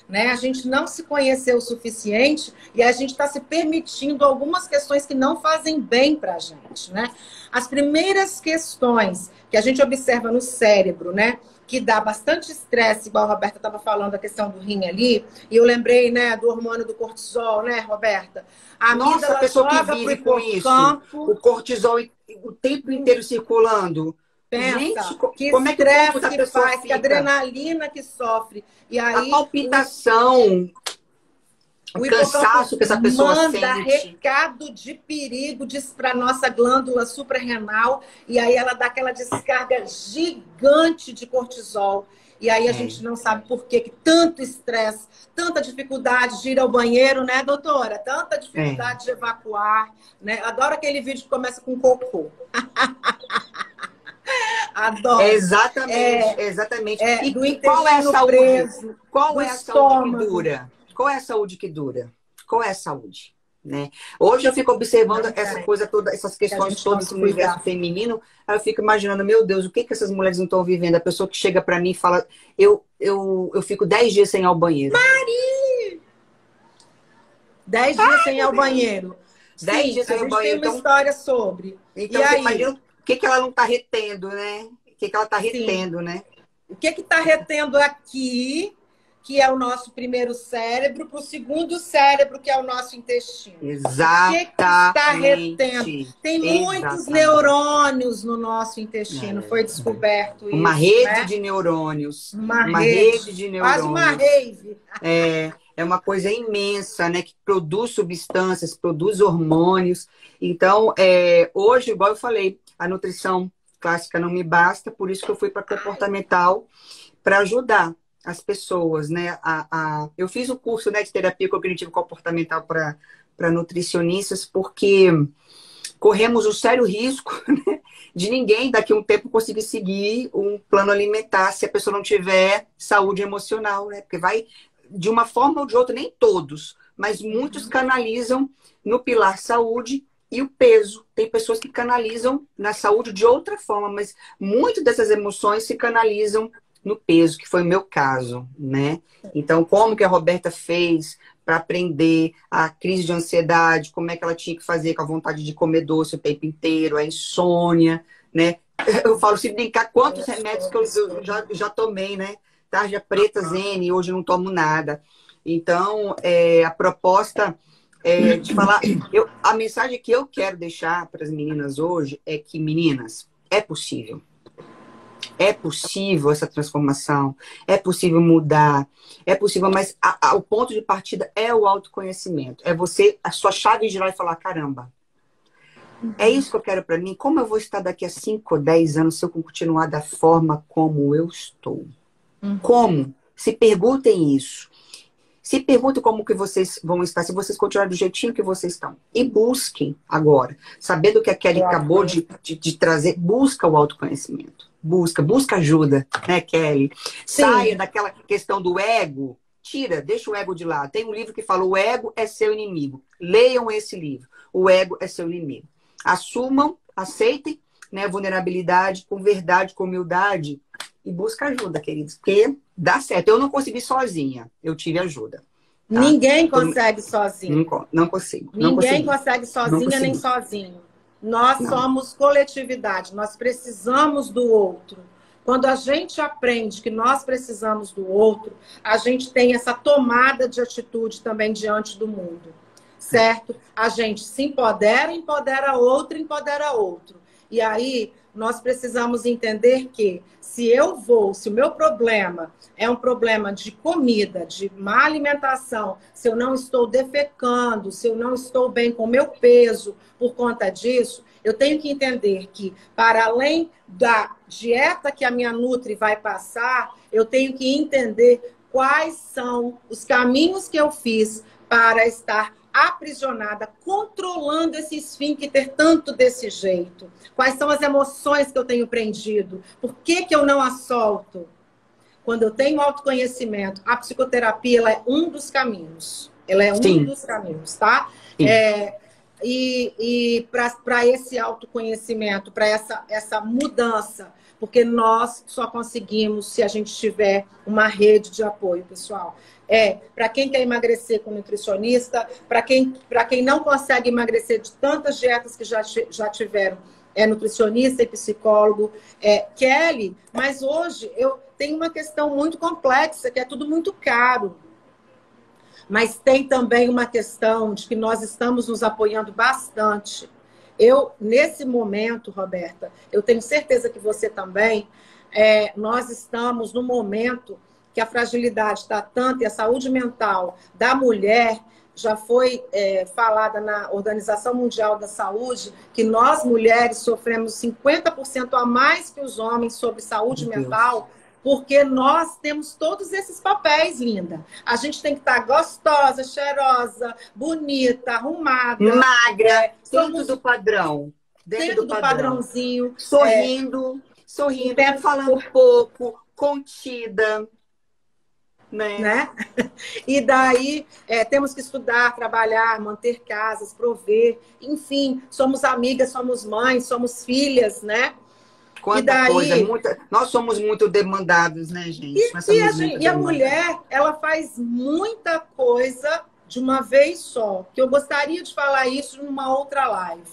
Né? A gente não se conheceu o suficiente e a gente está se permitindo algumas questões que não fazem bem para a gente. Né? As primeiras questões que a gente observa no cérebro, né, que dá bastante estresse, igual a Roberta estava falando, a questão do rim ali, e eu lembrei, né, do hormônio do cortisol, né, Roberta? Nossa, a pessoa que vive com isso, o cortisol o tempo inteiro circulando. Pensa, gente, que como estresse é que faz, fica? que adrenalina que sofre. E aí, a palpitação. O cansaço que essa pessoa manda sente. recado de perigo, diz para nossa glândula suprarrenal, e aí ela dá aquela descarga gigante de cortisol. E aí a gente não sabe por que tanto estresse, tanta dificuldade de ir ao banheiro, né, doutora? Tanta dificuldade de evacuar, né? Adoro aquele vídeo que começa com cocô. Adoro. Exatamente, exatamente. E do qual é a saúde? Preso, qual é a saúde que dura? Qual é a saúde que dura? Qual é a saúde? Né? Hoje eu fico observando essa coisa toda, essas questões todas do universo feminino, aí eu fico imaginando, meu Deus, o que essas mulheres não estão vivendo? A pessoa que chega para mim e fala, eu fico 10 dias sem ir ao banheiro. Mari! 10 dias sem ir ao banheiro. 10 dias sem ir ao banheiro. Tem uma história sobre. Então, você imagina o que ela não está retendo, né? O que ela está retendo, né? O que está retendo aqui, que é o nosso primeiro cérebro, para o segundo cérebro, que é o nosso intestino. Exatamente. O que está retendo? Tem muitos neurônios no nosso intestino, foi descoberto isso. Uma rede de neurônios. Uma rede de neurônios. Quase uma rave. É uma coisa imensa, né? Que produz substâncias, produz hormônios. Então, hoje, igual eu falei, a nutrição clássica não me basta, por isso que eu fui para comportamental para ajudar as pessoas, né? Eu fiz o curso, né, de terapia cognitivo comportamental para nutricionistas, porque corremos o sério risco, né, de ninguém daqui a um tempo conseguir seguir um plano alimentar se a pessoa não tiver saúde emocional, né? Porque vai, de uma forma ou de outra, nem todos, mas muitos canalizam no pilar saúde e o peso. Tem pessoas que canalizam na saúde de outra forma, mas muitas dessas emoções se canalizam no peso, que foi o meu caso, né? Então, como que a Roberta fez para aprender a crise de ansiedade, como é que ela tinha que fazer com a vontade de comer doce o tempo inteiro, a insônia, né? Eu falo, se brincar, quantos remédios que eu já tomei, né? Tarja preta, Zene, hoje eu não tomo nada. Então, a proposta de falar... a mensagem que eu quero deixar para as meninas hoje é que, meninas, é possível. É possível essa transformação, é possível mudar, é possível, mas o ponto de partida é o autoconhecimento. É você, a sua chave girar e falar, caramba, é isso que eu quero para mim? Como eu vou estar daqui a 5 ou 10 anos se eu continuar da forma como eu estou? Como? Se perguntem isso. Se perguntem como que vocês vão estar, se vocês continuarem do jeitinho que vocês estão. E busquem agora. Sabendo que a Kelly acabou de trazer, busca o autoconhecimento. Busca ajuda, né, Kelly? Sim. Saia daquela questão do ego. Deixa o ego de lado. Tem um livro que fala, o ego é seu inimigo. Leiam esse livro. O ego é seu inimigo. Assumam, aceitem, né, a vulnerabilidade com verdade, com humildade. E busca ajuda, queridos, porque dá certo. Eu não consegui sozinha, eu tive ajuda. Tá? Ninguém consegue sozinho. Não consigo. Ninguém consegue sozinha nem sozinho. Nós somos coletividade, nós precisamos do outro. Quando a gente aprende que nós precisamos do outro, a gente tem essa tomada de atitude também diante do mundo, certo? A gente se empodera empodera outro. E aí, nós precisamos entender que se o meu problema é um problema de comida, de má alimentação, se eu não estou defecando, se eu não estou bem com o meu peso por conta disso, eu tenho que entender que, para além da dieta que a minha Nutri vai passar, eu tenho que entender quais são os caminhos que eu fiz para estar aprisionada, controlando esse esfíncter tanto desse jeito. Quais são as emoções que eu tenho prendido? Por que eu não as solto? Quando eu tenho autoconhecimento, a psicoterapia ela é um dos caminhos. Ela é um dos caminhos, tá? E para esse autoconhecimento, para essa mudança, porque nós só conseguimos se a gente tiver uma rede de apoio, pessoal. Para quem quer emagrecer com nutricionista, para quem não consegue emagrecer de tantas dietas que já tiveram, nutricionista e psicólogo. Kelly, mas hoje eu tenho uma questão muito complexa, que é tudo muito caro. Mas tem também uma questão de que nós estamos nos apoiando bastante. Nesse momento, Roberta, eu tenho certeza que você também, nós estamos no momento que a fragilidade está tanto e a saúde mental da mulher já foi falada na Organização Mundial da Saúde, que nós, mulheres, sofremos 50% a mais que os homens sobre saúde mental, porque nós temos todos esses papéis, linda. A gente tem que estar gostosa, cheirosa, bonita, arrumada. Magra, dentro do padrão. Dentro do padrãozinho. Sorrindo, falando pouco, contida. Né? E daí temos que estudar, trabalhar, manter casas, prover, enfim, somos amigas, somos mães, somos filhas, né? Quanta coisa, nós somos muito demandados, né, gente? E a mulher, ela faz muita coisa de uma vez só, que eu gostaria de falar isso numa outra live.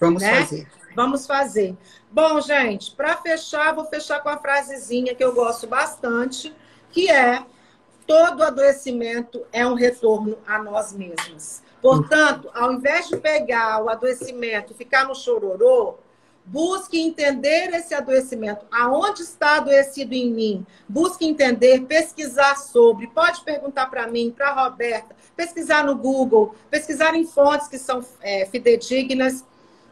Vamos fazer. Vamos fazer. Bom, gente, para fechar, vou fechar com a frasezinha que eu gosto bastante, que é: todo adoecimento é um retorno a nós mesmas. Portanto, ao invés de pegar o adoecimento e ficar no chororô, busque entender esse adoecimento. Aonde está adoecido em mim? Busque entender, pesquisar sobre. Pode perguntar para mim, para a Roberta, pesquisar no Google, pesquisar em fontes que são fidedignas,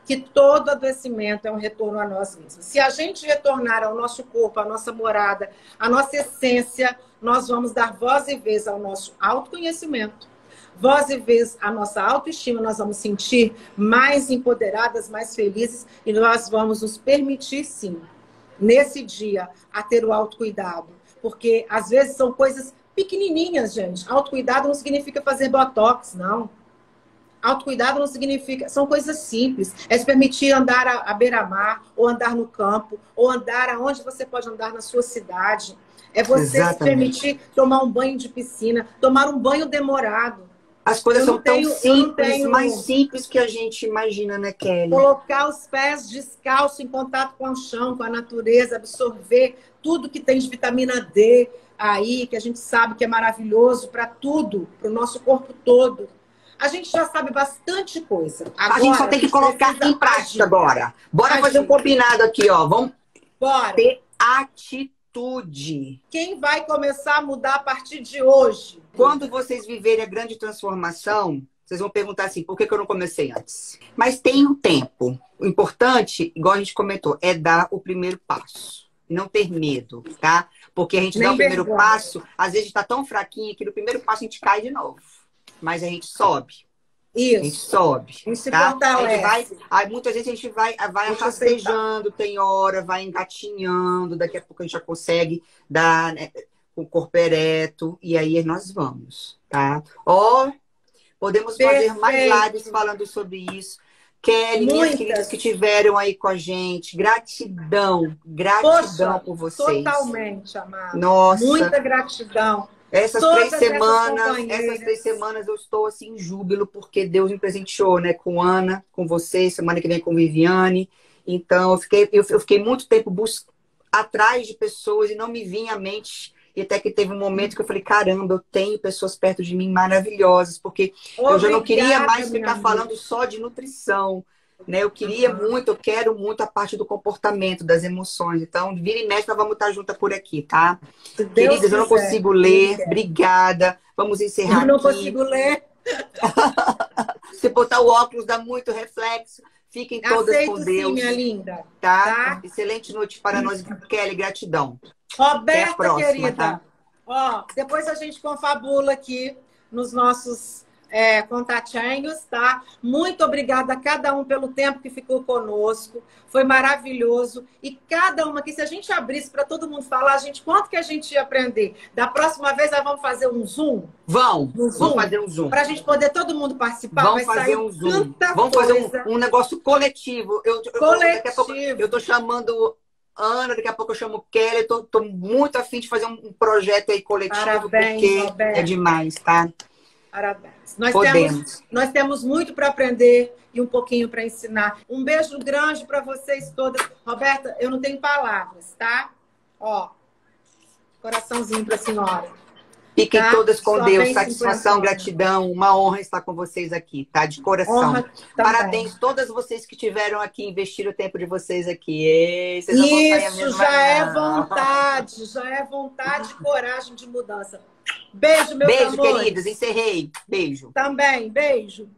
que todo adoecimento é um retorno a nós mesmos. Se a gente retornar ao nosso corpo, à nossa morada, à nossa essência, nós vamos dar voz e vez ao nosso autoconhecimento, voz e vez à nossa autoestima, nós vamos sentir mais empoderadas, mais felizes, e nós vamos nos permitir, sim, nesse dia, a ter o autocuidado. Porque, às vezes, são coisas pequenininhas, gente. Autocuidado não significa fazer botox, não. Autocuidado não significa... São coisas simples. É se permitir andar à beira-mar, ou andar no campo, ou andar aonde você pode andar na sua cidade. É você se permitir tomar um banho de piscina, tomar um banho demorado. As coisas são tão simples, mais simples que a gente imagina, né, Kelly? Colocar os pés descalços em contato com o chão, com a natureza, absorver tudo que tem de vitamina D aí, que a gente sabe que é maravilhoso para tudo, para o nosso corpo todo. A gente já sabe bastante coisa. Agora, a gente só tem que colocar em prática agora. Bora fazer um combinado aqui, ó. Vamos ter atitude. Quem vai começar a mudar a partir de hoje? Quando vocês viverem a grande transformação, vocês vão perguntar assim, por que eu não comecei antes? Mas tem um tempo. O importante, igual a gente comentou, é dar o primeiro passo. Não ter medo, tá? Porque a gente dá o primeiro passo, às vezes está tão fraquinho que no primeiro passo a gente cai de novo. Mas a gente sobe. Isso. A gente sobe. Tá? A gente vai, muitas vezes a gente vai rastejando, tem hora, vai engatinhando, daqui a pouco a gente já consegue dar, né, com o corpo ereto, e aí nós vamos, tá? Podemos fazer mais lives falando sobre isso. Kelly, minhas queridas que estiveram aí com a gente, gratidão por vocês. Totalmente, amada. Nossa. Muita gratidão. Essas três semanas eu estou assim em júbilo, porque Deus me presenteou, né? Com Ana, com você, semana que vem com Viviane. Então, eu fiquei muito tempo atrás de pessoas e não me vinha à mente. E até que teve um momento que eu falei, caramba, eu tenho pessoas perto de mim maravilhosas, porque eu já não queria mais ficar falando só de nutrição, né? Eu quero muito a parte do comportamento, das emoções. Então, vira e mexe, nós vamos estar juntas por aqui, tá? Queridas, eu não consigo ler. Obrigada. Vamos encerrar aqui. Eu não consigo ler. Se botar o óculos, dá muito reflexo. Fiquem todas com Deus. Sim, minha linda. Tá? Excelente noite para nós, Kelly. Gratidão. Roberta, próxima, querida. Tá? Depois a gente confabula aqui nos nossos contatinhos, tá? Muito obrigada a cada um pelo tempo que ficou conosco. Foi maravilhoso. E cada uma aqui, se a gente abrisse para todo mundo falar, quanto que a gente ia aprender? Da próxima vez, nós vamos fazer um Zoom? Vamos fazer um Zoom. Para a gente poder todo mundo participar. Vamos fazer um Zoom. Vamos fazer um negócio coletivo. Daqui a pouco eu tô chamando Ana, daqui a pouco eu chamo Kelly. Eu tô muito afim de fazer um projeto aí coletivo. Parabéns, porque Roberta. É demais, tá? Parabéns. Nós temos muito para aprender e um pouquinho para ensinar. Um beijo grande para vocês todas. Roberta, eu não tenho palavras, tá? Coraçãozinho para a senhora. Fiquem todas com Deus. Satisfação, gratidão. Uma honra estar com vocês aqui, tá? De coração. Parabéns a todas vocês que estiveram aqui, investiram o tempo de vocês aqui. Isso, já é vontade e coragem de mudança. Beijo, meus Beijo, amores. queridos. Encerrei. Beijo. Também, beijo.